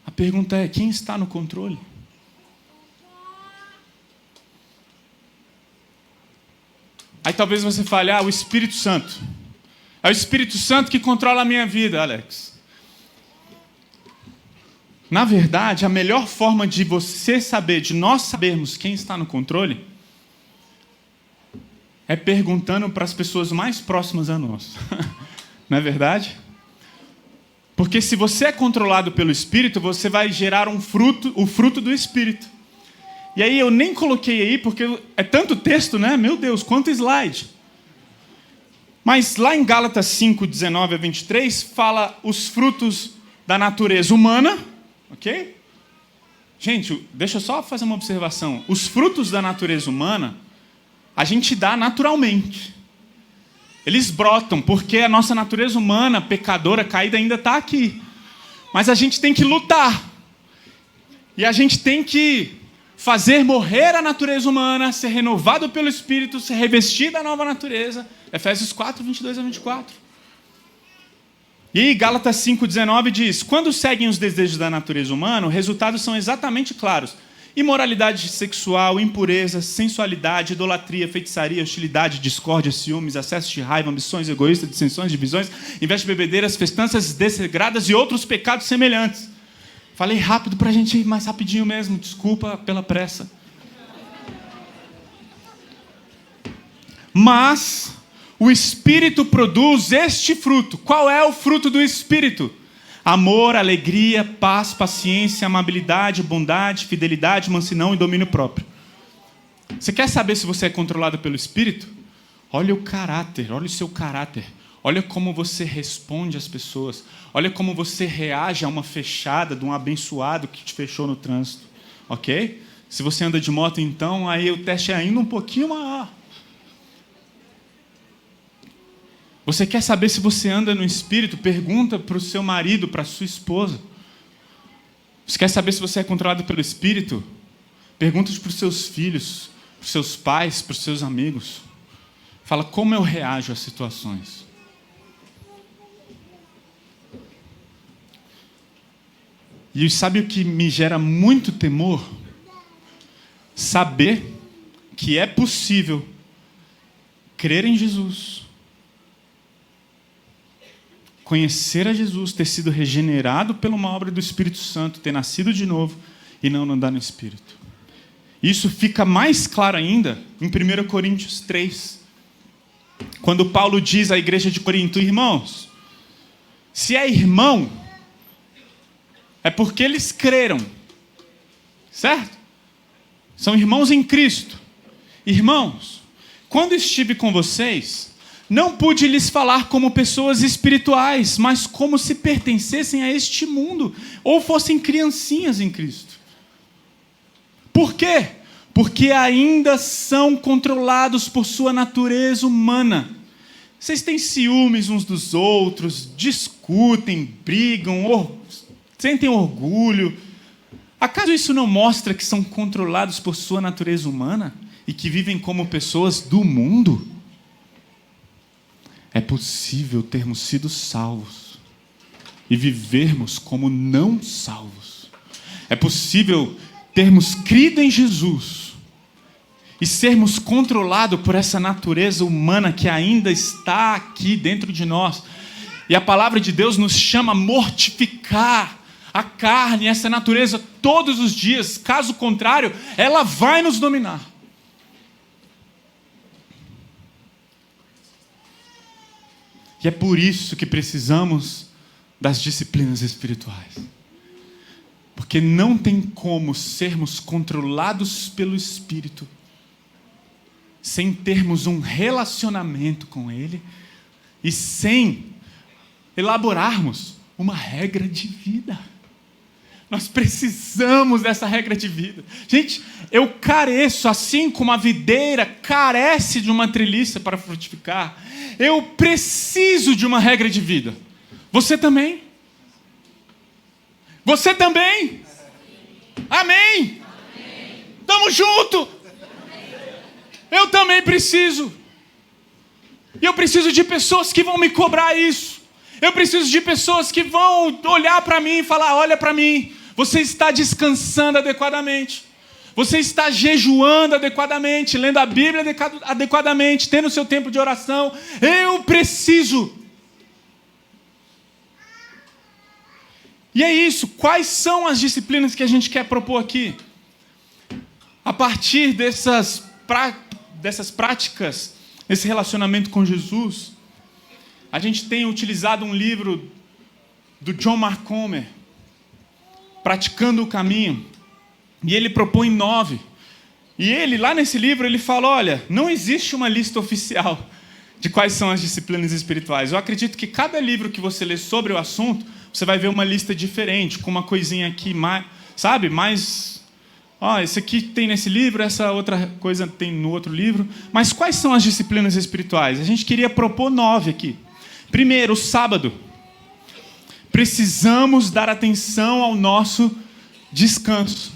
A pergunta é, quem está no controle? Aí talvez você fale, o Espírito Santo. É o Espírito Santo que controla a minha vida, Alex. Na verdade, a melhor forma de você saber, de nós sabermos quem está no controle, é perguntando para as pessoas mais próximas a nós. Não é verdade? Porque se você é controlado pelo Espírito, você vai gerar o fruto do Espírito. E aí eu nem coloquei aí, porque é tanto texto, né? Meu Deus, quanto slide. Mas lá em Gálatas 5, 19 a 23, fala os frutos da natureza humana, ok? Gente, deixa eu só fazer uma observação. Os frutos da natureza humana, a gente dá naturalmente. Eles brotam, porque a nossa natureza humana, pecadora, caída, ainda está aqui. Mas a gente tem que lutar. E a gente tem que fazer morrer a natureza humana, ser renovado pelo Espírito, ser revestido da nova natureza. Efésios 4, 22 a 24. E aí, Gálatas 5, 19 diz, quando seguem os desejos da natureza humana, os resultados são exatamente claros. Imoralidade sexual, impureza, sensualidade, idolatria, feitiçaria, hostilidade, discórdia, ciúmes, excesso de raiva, ambições egoístas, dissensões, divisões, inveja, bebedeiras, festanças desregradas e outros pecados semelhantes. Falei rápido para a gente ir mais rapidinho mesmo, desculpa pela pressa. Mas o Espírito produz este fruto. Qual é o fruto do Espírito? Amor, alegria, paz, paciência, amabilidade, bondade, fidelidade, mansidão e domínio próprio. Você quer saber se você é controlado pelo Espírito? Olha o caráter, olha o seu caráter. Olha como você responde às pessoas. Olha como você reage a uma fechada de um abençoado que te fechou no trânsito. Ok? Se você anda de moto, então, aí o teste é ainda um pouquinho maior. Você quer saber se você anda no Espírito? Pergunta para o seu marido, para a sua esposa. Você quer saber se você é controlado pelo Espírito? Pergunta para os seus filhos, para os seus pais, para os seus amigos. Fala, como eu reajo às situações? E sabe o que me gera muito temor? Saber que é possível crer em Jesus, conhecer a Jesus, ter sido regenerado pela uma obra do Espírito Santo, ter nascido de novo e não andar no Espírito. Isso fica mais claro ainda em 1 Coríntios 3, quando Paulo diz à igreja de Corinto: irmãos, se é irmão, é porque eles creram, certo? São irmãos em Cristo. Irmãos, quando estive com vocês, não pude lhes falar como pessoas espirituais, mas como se pertencessem a este mundo, ou fossem criancinhas em Cristo. Por quê? Porque ainda são controlados por sua natureza humana. Vocês têm ciúmes uns dos outros, discutem, brigam, sentem orgulho. Acaso isso não mostra que são controlados por sua natureza humana e que vivem como pessoas do mundo? É possível termos sido salvos e vivermos como não salvos. É possível termos crido em Jesus e sermos controlados por essa natureza humana que ainda está aqui dentro de nós. E a palavra de Deus nos chama a mortificar a carne, essa natureza, todos os dias. Caso contrário, ela vai nos dominar. E é por isso que precisamos das disciplinas espirituais. Porque não tem como sermos controlados pelo Espírito sem termos um relacionamento com Ele e sem elaborarmos uma regra de vida. Nós precisamos dessa regra de vida. Gente, eu careço, assim como a videira carece de uma treliça para frutificar, eu preciso de uma regra de vida. Você também? Você também? Amém? Tamo junto! Eu também preciso. E eu preciso de pessoas que vão me cobrar isso. Eu preciso de pessoas que vão olhar para mim e falar: olha para mim, você está descansando adequadamente. Você está jejuando adequadamente, lendo a Bíblia adequadamente, tendo o seu tempo de oração. Eu preciso. E é isso. Quais são as disciplinas que a gente quer propor aqui? A partir dessas práticas, esse relacionamento com Jesus, a gente tem utilizado um livro do John Mark Comer, Praticando o Caminho, e ele propõe 9. E ele, lá nesse livro, ele fala: olha, não existe uma lista oficial de quais são as disciplinas espirituais. Eu acredito que cada livro que você lê sobre o assunto, você vai ver uma lista diferente, com uma coisinha aqui, mais, sabe, mais... esse aqui tem nesse livro, essa outra coisa tem no outro livro. Mas quais são as disciplinas espirituais? A gente queria propor 9 aqui. Primeiro, o sábado. Precisamos dar atenção ao nosso descanso.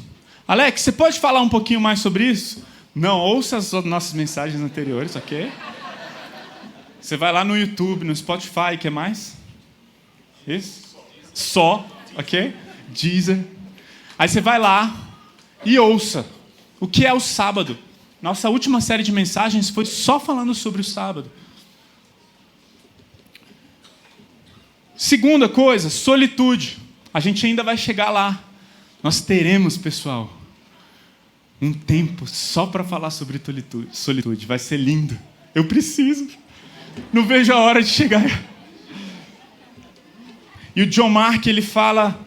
Alex, você pode falar um pouquinho mais sobre isso? Não, ouça as nossas mensagens anteriores, ok? Você vai lá no YouTube, no Spotify, que mais? Isso? Só, ok? Deezer. Aí você vai lá e ouça o que é o sábado. Nossa última série de mensagens foi só falando sobre o sábado. Segunda coisa, solitude. A gente ainda vai chegar lá. Nós teremos, pessoal, um tempo só para falar sobre solitude. Vai ser lindo. Eu preciso. Não vejo a hora de chegar. E o John Mark, ele fala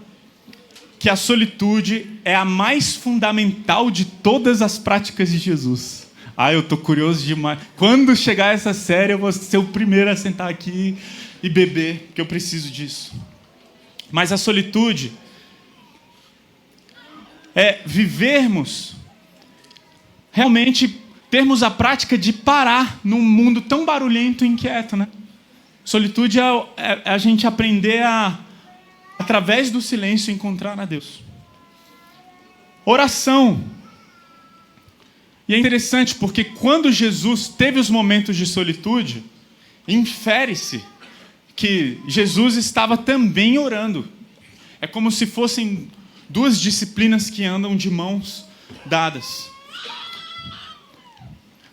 que a solitude é a mais fundamental de todas as práticas de Jesus. Eu tô curioso demais. Quando chegar essa série, eu vou ser o primeiro a sentar aqui e beber, porque eu preciso disso. Mas a solitude é vivermos, realmente termos a prática de parar num mundo tão barulhento e inquieto, né? Solitude é a gente aprender através do silêncio, encontrar a Deus. Oração. E é interessante porque quando Jesus teve os momentos de solitude, infere-se que Jesus estava também orando. É como se fossem duas disciplinas que andam de mãos dadas.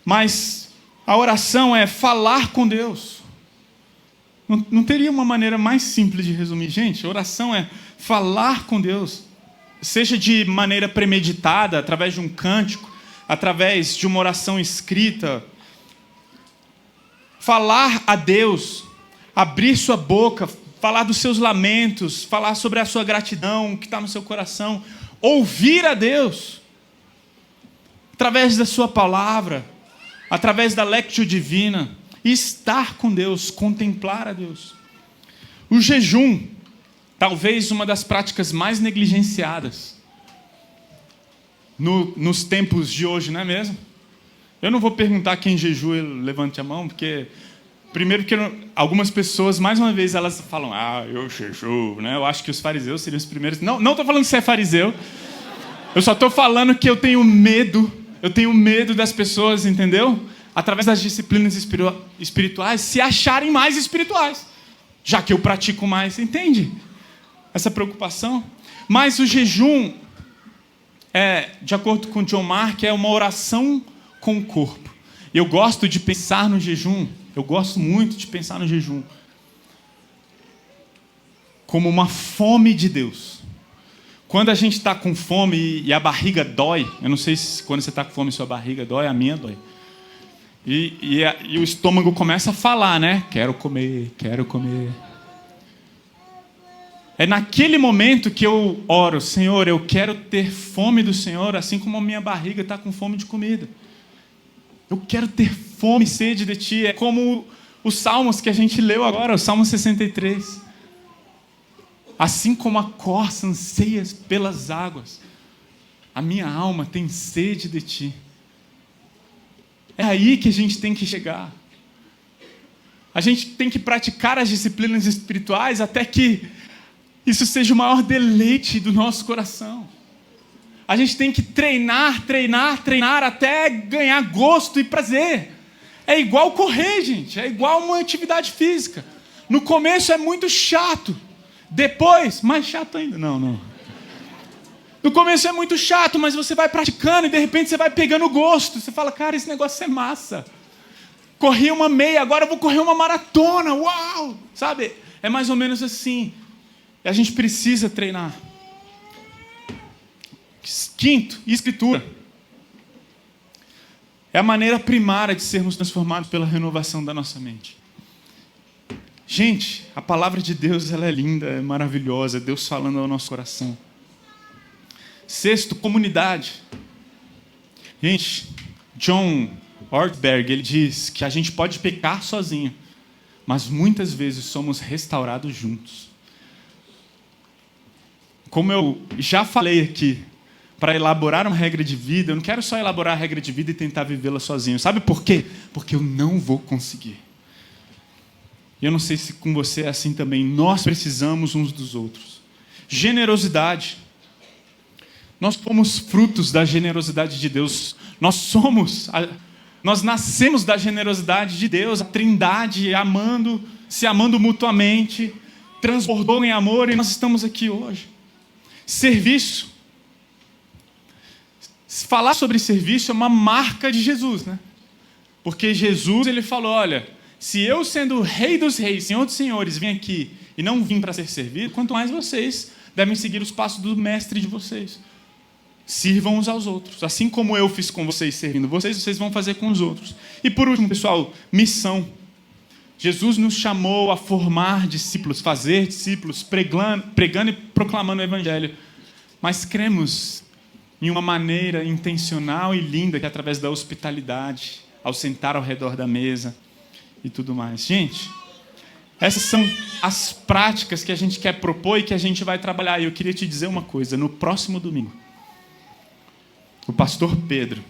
Mas a oração é falar com Deus. Não teria uma maneira mais simples de resumir. Gente, oração é falar com Deus. Seja de maneira premeditada, através de um cântico, através de uma oração escrita. Falar a Deus, abrir sua boca, falar dos seus lamentos, falar sobre a sua gratidão, o que está no seu coração. Ouvir a Deus, através da sua palavra, através da lectio divina. E estar com Deus, contemplar a Deus. O jejum, talvez uma das práticas mais negligenciadas nos tempos de hoje, não é mesmo? Eu não vou perguntar quem jejua, levante a mão, porque... Primeiro que algumas pessoas, mais uma vez, elas falam, eu jejuo, né? Eu acho que os fariseus seriam os primeiros... Não estou falando que você é fariseu. Eu só estou falando que eu tenho medo das pessoas, entendeu? Através das disciplinas espirituais, se acharem mais espirituais, já que eu pratico mais, entende? Essa preocupação. Mas o jejum, de acordo com John Mark, é uma oração com o corpo. Eu gosto de pensar no jejum, eu gosto muito de pensar no jejum como uma fome de Deus. Quando a gente está com fome e a barriga dói, eu não sei se quando você está com fome sua barriga dói, a minha dói. E o estômago começa a falar, né? Quero comer, quero comer. É naquele momento que eu oro, Senhor, eu quero ter fome do Senhor, assim como a minha barriga está com fome de comida. Eu quero ter fome e sede de Ti. É como os salmos que a gente leu agora, o Salmo 63. Assim como a corça anseia pelas águas, a minha alma tem sede de Ti. É aí que a gente tem que chegar. A gente tem que praticar as disciplinas espirituais até que isso seja o maior deleite do nosso coração. A gente tem que treinar até ganhar gosto e prazer. É igual correr, gente. É igual uma atividade física. No começo é muito chato. Depois, mais chato ainda. Não. No começo é muito chato, mas você vai praticando e de repente você vai pegando gosto. Você fala, cara, esse negócio é massa. Corri uma meia, agora eu vou correr uma maratona. Uau! Sabe? É mais ou menos assim. E a gente precisa treinar. Quinto, escritura. É a maneira primária de sermos transformados pela renovação da nossa mente. Gente, a palavra de Deus ela é linda, é maravilhosa. Deus falando ao nosso coração. Sexto, comunidade. Gente, John Ortberg, ele diz que a gente pode pecar sozinho, mas muitas vezes somos restaurados juntos. Como eu já falei aqui, para elaborar uma regra de vida, eu não quero só elaborar a regra de vida e tentar vivê-la sozinho. Sabe por quê? Porque eu não vou conseguir. E eu não sei se com você é assim também. Nós precisamos uns dos outros. Generosidade. Nós somos frutos da generosidade de Deus. Nós nascemos da generosidade de Deus, a Trindade se amando mutuamente, transbordou em amor e nós estamos aqui hoje. Serviço. Falar sobre serviço é uma marca de Jesus, né? Porque Jesus, ele falou, olha, se eu sendo Rei dos Reis, Senhor dos Senhores, vim aqui e não vim para ser servido, quanto mais vocês devem seguir os passos do mestre de vocês. Sirvam uns aos outros. Assim como eu fiz com vocês servindo vocês, vocês vão fazer com os outros. E por último, pessoal, missão. Jesus nos chamou a formar discípulos, fazer discípulos, pregando e proclamando o Evangelho. Mas cremos em uma maneira intencional e linda, que é através da hospitalidade, ao sentar ao redor da mesa e tudo mais. Gente, essas são as práticas que a gente quer propor e que a gente vai trabalhar. E eu queria te dizer uma coisa: no próximo domingo, o pastor Pedro,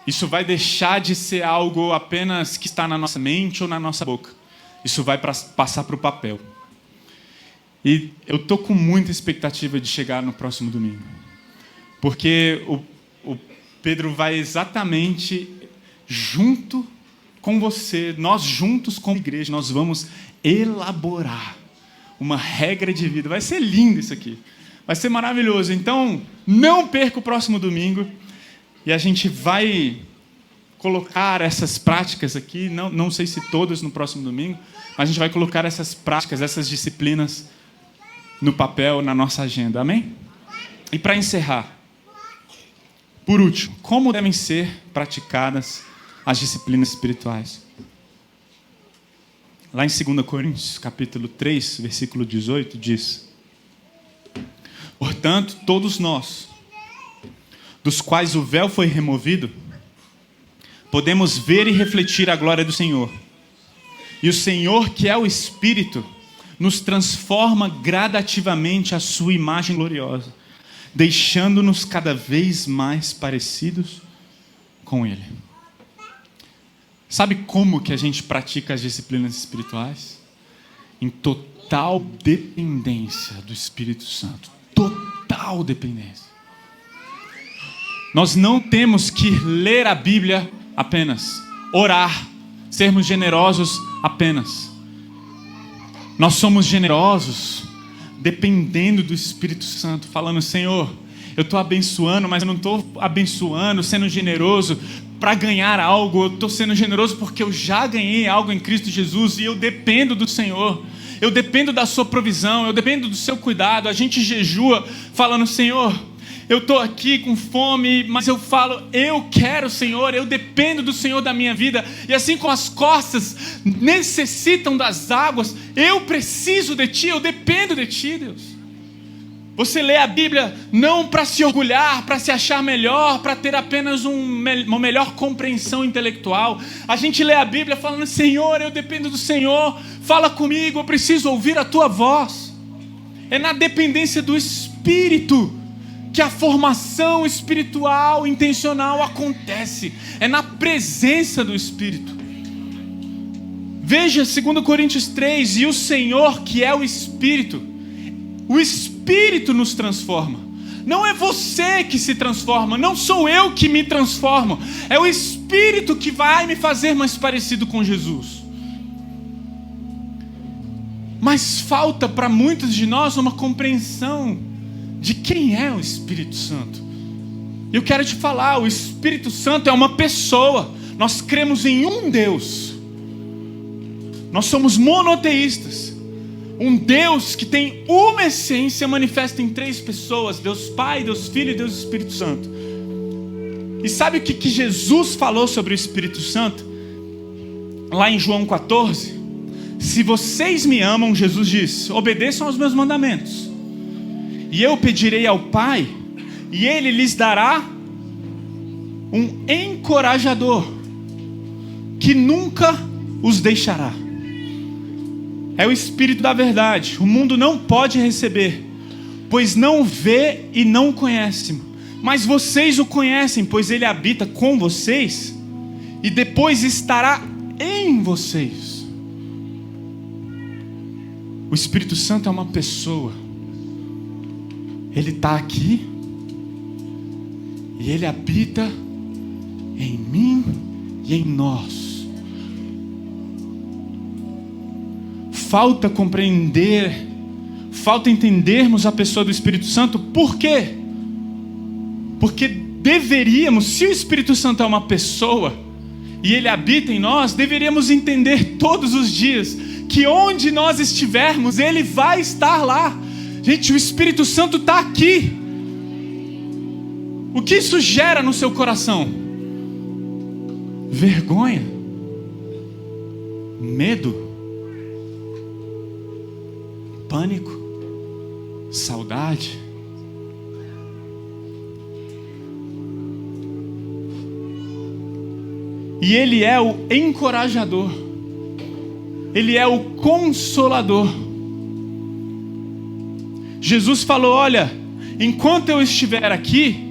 isso vai deixar de ser algo apenas que está na nossa mente ou na nossa boca. Isso vai passar para o papel. E eu estou com muita expectativa de chegar no próximo domingo. Porque o Pedro vai exatamente junto com você, nós juntos como igreja, nós vamos elaborar uma regra de vida. Vai ser lindo isso aqui. Vai ser maravilhoso. Então, não perca o próximo domingo. E a gente vai colocar essas práticas aqui, não sei se todas no próximo domingo, mas a gente vai colocar essas práticas, essas disciplinas no papel, na nossa agenda. Amém? E para encerrar, por último, como devem ser praticadas as disciplinas espirituais? Lá em 2 Coríntios, capítulo 3, versículo 18, diz: portanto, todos nós, dos quais o véu foi removido, podemos ver e refletir a glória do Senhor. E o Senhor, que é o Espírito, nos transforma gradativamente à sua imagem gloriosa, deixando-nos cada vez mais parecidos com Ele. Sabe como que a gente pratica as disciplinas espirituais? Em total dependência do Espírito Santo. Total dependência. Nós não temos que ler a Bíblia apenas, orar, sermos generosos apenas. Nós somos generosos dependendo do Espírito Santo, falando: Senhor, eu estou abençoando, mas eu não estou abençoando, sendo generoso para ganhar algo. Eu estou sendo generoso porque eu já ganhei algo em Cristo Jesus e eu dependo do Senhor. Eu dependo da sua provisão, eu dependo do seu cuidado. A gente jejua falando: Senhor, eu estou aqui com fome, mas eu falo: eu quero, Senhor, eu dependo do Senhor da minha vida. E assim como as costas necessitam das águas, eu preciso de Ti, eu dependo de Ti, Deus. Você lê a Bíblia não para se orgulhar, para se achar melhor, para ter apenas uma melhor compreensão intelectual. A gente lê a Bíblia falando: Senhor, eu dependo do Senhor, fala comigo, eu preciso ouvir a Tua voz. É na dependência do Espírito que a formação espiritual intencional acontece. É na presença do Espírito. Veja 2 Coríntios 3, e o Senhor, que é o Espírito nos transforma. Não é você que se transforma, não sou eu que me transformo, é o Espírito que vai me fazer mais parecido com Jesus. Mas falta para muitos de nós uma compreensão de quem é o Espírito Santo. Eu quero te falar: o Espírito Santo é uma pessoa. Nós cremos em um Deus. Nós somos monoteístas. Um Deus que tem uma essência manifesta em 3 pessoas: Deus Pai, Deus Filho e Deus Espírito Santo. E sabe o que Jesus falou sobre o Espírito Santo? Lá em João 14: se vocês me amam, Jesus diz, obedeçam aos meus mandamentos. E eu pedirei ao Pai, e Ele lhes dará um encorajador, que nunca os deixará. É o Espírito da verdade. O mundo não pode receber, pois não vê e não conhece. Mas vocês o conhecem, pois Ele habita com vocês, e depois estará em vocês. O Espírito Santo é uma pessoa. Ele está aqui e Ele habita em mim e em nós. Falta compreender, falta entendermos a pessoa do Espírito Santo. Por quê? Porque deveríamos, se o Espírito Santo é uma pessoa e Ele habita em nós, deveríamos entender todos os dias que onde nós estivermos, Ele vai estar lá. Gente, o Espírito Santo está aqui. O que isso gera no seu coração? Vergonha. medo, pânico, saudade. E Ele é o encorajador. Ele é o consolador. Jesus falou: olha, enquanto eu estiver aqui,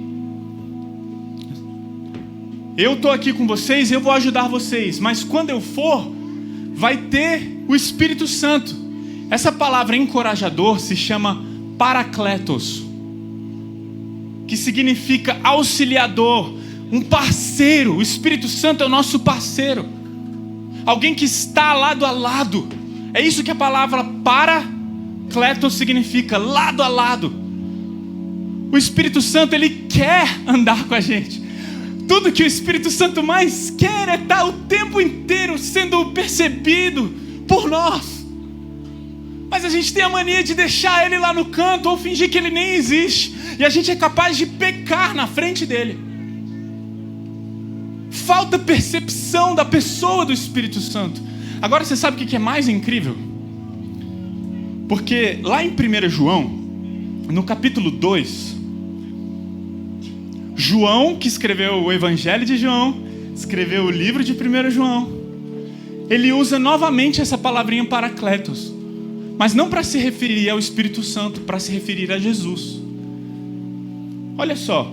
eu estou aqui com vocês, eu vou ajudar vocês. Mas quando eu for, vai ter o Espírito Santo. Essa palavra encorajador se chama Paracletos, que significa auxiliador, um parceiro. O Espírito Santo é o nosso parceiro, alguém que está lado a lado. É isso que a palavra Paracletos significa, lado a lado. O Espírito Santo, ele quer andar com a gente. Tudo que o Espírito Santo mais quer é estar o tempo inteiro sendo percebido por nós. Mas a gente tem a mania de deixar ele lá no canto ou fingir que ele nem existe. E a gente é capaz de pecar na frente dele. Falta percepção da pessoa do Espírito Santo. Agora você sabe o que é mais incrível? Porque lá em 1 João, no capítulo 2, João, que escreveu o Evangelho de João, escreveu o livro de 1 João, ele usa novamente essa palavrinha Paracletos, mas não para se referir ao Espírito Santo, para se referir a Jesus. Olha só: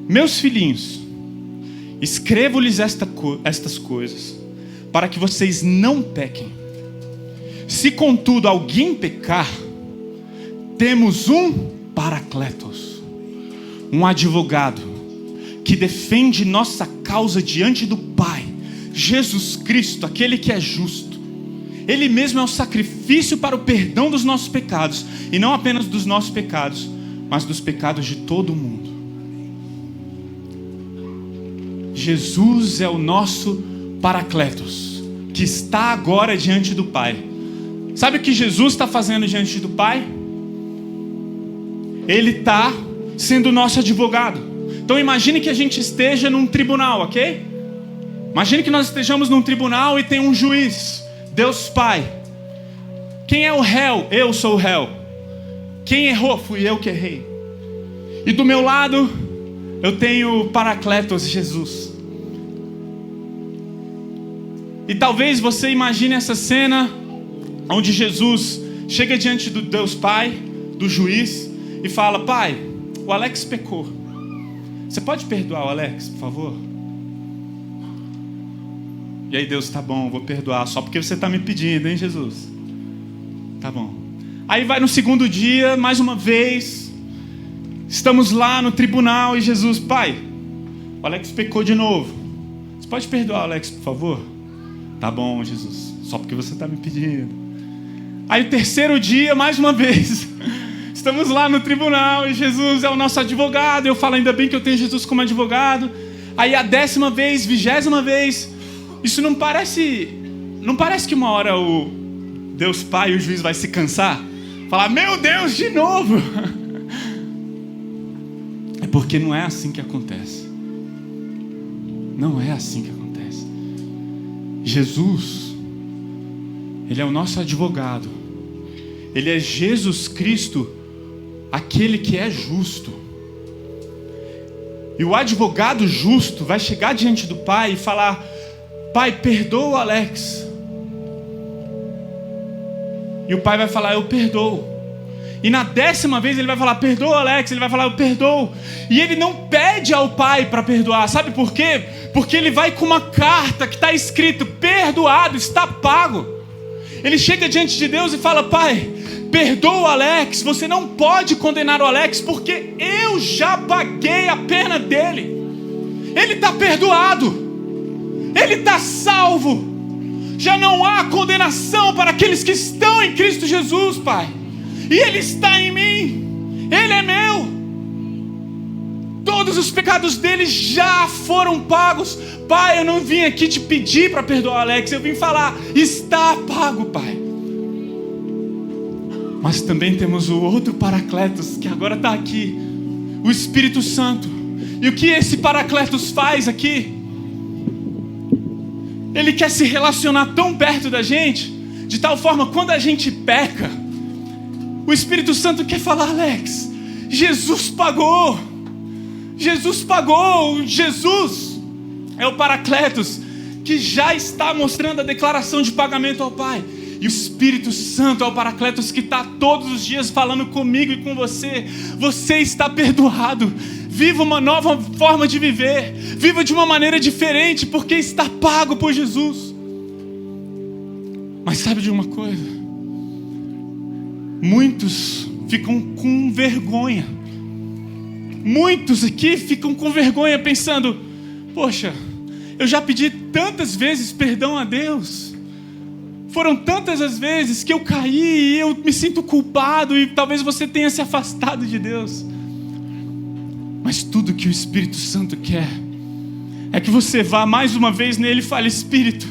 meus filhinhos, escrevo-lhes estas coisas, para que vocês não pequem. Se contudo alguém pecar, temos um Paracletos, um advogado, que defende nossa causa diante do Pai, Jesus Cristo, aquele que é justo. Ele mesmo é o sacrifício para o perdão dos nossos pecados, e não apenas dos nossos pecados, mas dos pecados de todo o mundo. Jesus é o nosso Paracletos, que está agora diante do Pai. Sabe o que Jesus está fazendo diante do Pai? Ele está sendo o nosso advogado. Então imagine que a gente esteja num tribunal, ok? Imagine que nós estejamos num tribunal e tem um juiz, Deus Pai. Quem é o réu? Eu sou o réu. Quem errou? Fui eu que errei. E do meu lado eu tenho o Paracletos, Jesus. E talvez você imagine essa cena onde Jesus chega diante do Deus Pai, do juiz, e fala: Pai, o Alex pecou. Você pode perdoar o Alex, por favor? E aí Deus: tá bom, vou perdoar, só porque você está me pedindo, hein, Jesus? Tá bom. Aí vai no segundo dia, mais uma vez, estamos lá no tribunal e Jesus: Pai, o Alex pecou de novo. Você pode perdoar o Alex, por favor? Tá bom, Jesus, só porque você está me pedindo. Aí o terceiro dia, mais uma vez, estamos lá no tribunal e Jesus é o nosso advogado. Eu falo: ainda bem que eu tenho Jesus como advogado. Aí a 10ª vez, 20ª vez, isso não parece que uma hora o Deus Pai, o juiz, vai se cansar? Falar: meu Deus, de novo. É porque não é assim que acontece. Não é assim que acontece. Jesus, Ele é o nosso advogado. Ele é Jesus Cristo, aquele que é justo. E o advogado justo vai chegar diante do Pai e falar: Pai, perdoa o Alex. E o Pai vai falar: eu perdoo. E na 10ª vez ele vai falar: perdoa, Alex. Ele vai falar: eu perdoo. E ele não pede ao Pai para perdoar. Sabe por quê? Porque ele vai com uma carta que está escrito: perdoado, está pago. Ele chega diante de Deus e fala: Pai, perdoa o Alex. Você não pode condenar o Alex, porque eu já paguei a pena dele. Ele está perdoado. Ele está salvo. Já não há condenação para aqueles que estão em Cristo Jesus, Pai. E Ele está em mim. Ele é meu. Todos os pecados dele já foram pagos. Pai, eu não vim aqui te pedir para perdoar o Alex. Eu vim falar: está pago, Pai. Mas também temos o outro Paracletos, que agora está aqui, o Espírito Santo. E o que esse Paracletos faz aqui? Ele quer se relacionar tão perto da gente, de tal forma, quando a gente peca, o Espírito Santo quer falar: Alex, Jesus pagou. Jesus pagou. Jesus é o Paracletos, que já está mostrando a declaração de pagamento ao Pai. E o Espírito Santo é o Paracletos, que está todos os dias falando comigo e com você. Você está perdoado. Viva uma nova forma de viver. Viva de uma maneira diferente, porque está pago por Jesus. Mas sabe de uma coisa? Muitos ficam com vergonha. Muitos aqui ficam com vergonha pensando: poxa, eu já pedi tantas vezes perdão a Deus. Foram tantas as vezes que eu caí e eu me sinto culpado, e talvez você tenha se afastado de Deus. Mas tudo que o Espírito Santo quer é que você vá mais uma vez nele e fale: Espírito,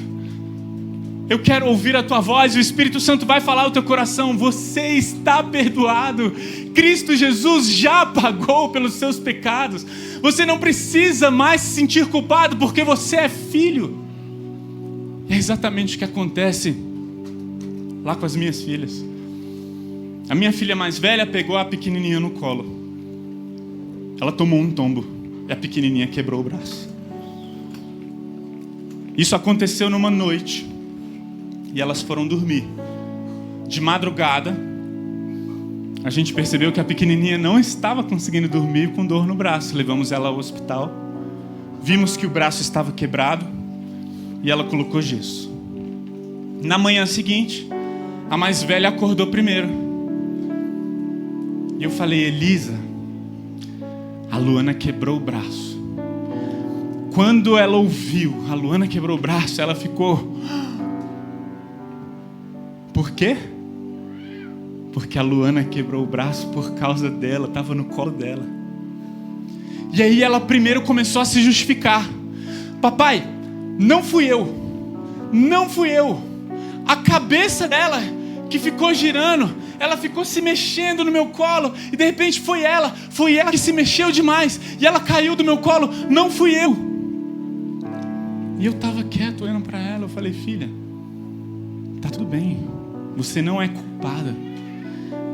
eu quero ouvir a tua voz. E o Espírito Santo vai falar ao teu coração: você está perdoado. Cristo Jesus já pagou pelos seus pecados. Você não precisa mais se sentir culpado, porque você é filho. E é exatamente o que acontece lá com as minhas filhas. A minha filha mais velha pegou a pequenininha no colo. Ela tomou um tombo e a pequenininha quebrou o braço. Isso aconteceu numa noite e elas foram dormir. De madrugada, a gente percebeu que a pequenininha não estava conseguindo dormir, com dor no braço. Levamos ela ao hospital. Vimos que o braço estava quebrado e ela colocou gesso. Na manhã seguinte, a mais velha acordou primeiro. E eu falei: Elisa, a Luana quebrou o braço. Quando ela ouviu: a Luana quebrou o braço, ela ficou: por quê? Porque a Luana quebrou o braço por causa dela, estava no colo dela. E aí ela primeiro começou a se justificar: papai, não fui eu. Não fui eu. A cabeça dela que ficou girando, ela ficou se mexendo no meu colo, e de repente foi ela que se mexeu demais, e ela caiu do meu colo. Não fui eu. E eu estava quieto olhando para ela. Eu falei: filha, tá tudo bem, você não é culpada.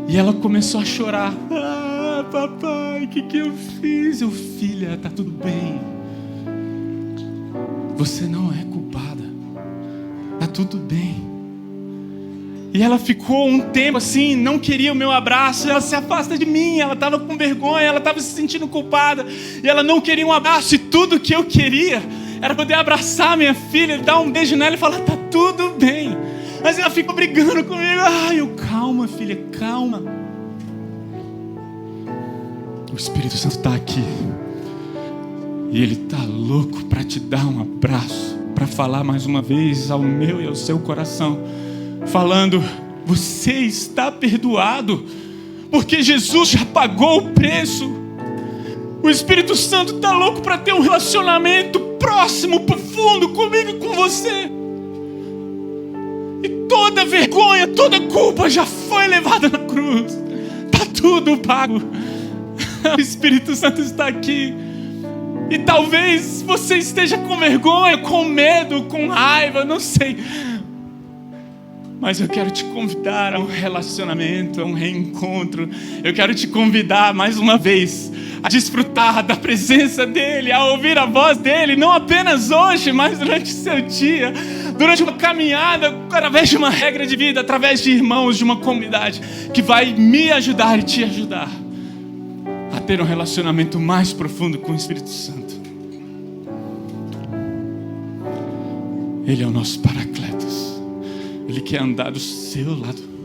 E ela começou a chorar: ah, papai, o que eu fiz? Eu: filha, tá tudo bem, você não é culpada, tá tudo bem. E ela ficou um tempo assim, não queria o meu abraço. Ela se afasta de mim, ela estava com vergonha, ela estava se sentindo culpada, e ela não queria um abraço. E tudo que eu queria era poder abraçar minha filha, dar um beijo nela e falar: tá tudo bem. Mas ela ficou brigando comigo. Calma, filha, calma. O Espírito Santo está aqui, e Ele está louco para te dar um abraço, para falar mais uma vez ao meu e ao seu coração, falando: você está perdoado, porque Jesus já pagou o preço. O Espírito Santo está louco para ter um relacionamento próximo, profundo comigo e com você. E toda vergonha, toda culpa já foi levada na cruz. Está tudo pago. O Espírito Santo está aqui. E talvez você esteja com vergonha, com medo, com raiva, não sei. Mas eu quero te convidar a um relacionamento, a um reencontro. Eu quero te convidar mais uma vez a desfrutar da presença dEle, a ouvir a voz dEle, não apenas hoje, mas durante o seu dia, durante uma caminhada, através de uma regra de vida, através de irmãos, de uma comunidade que vai me ajudar e te ajudar a ter um relacionamento mais profundo com o Espírito Santo. Ele é o nosso Paracletos. Ele quer andar do seu lado.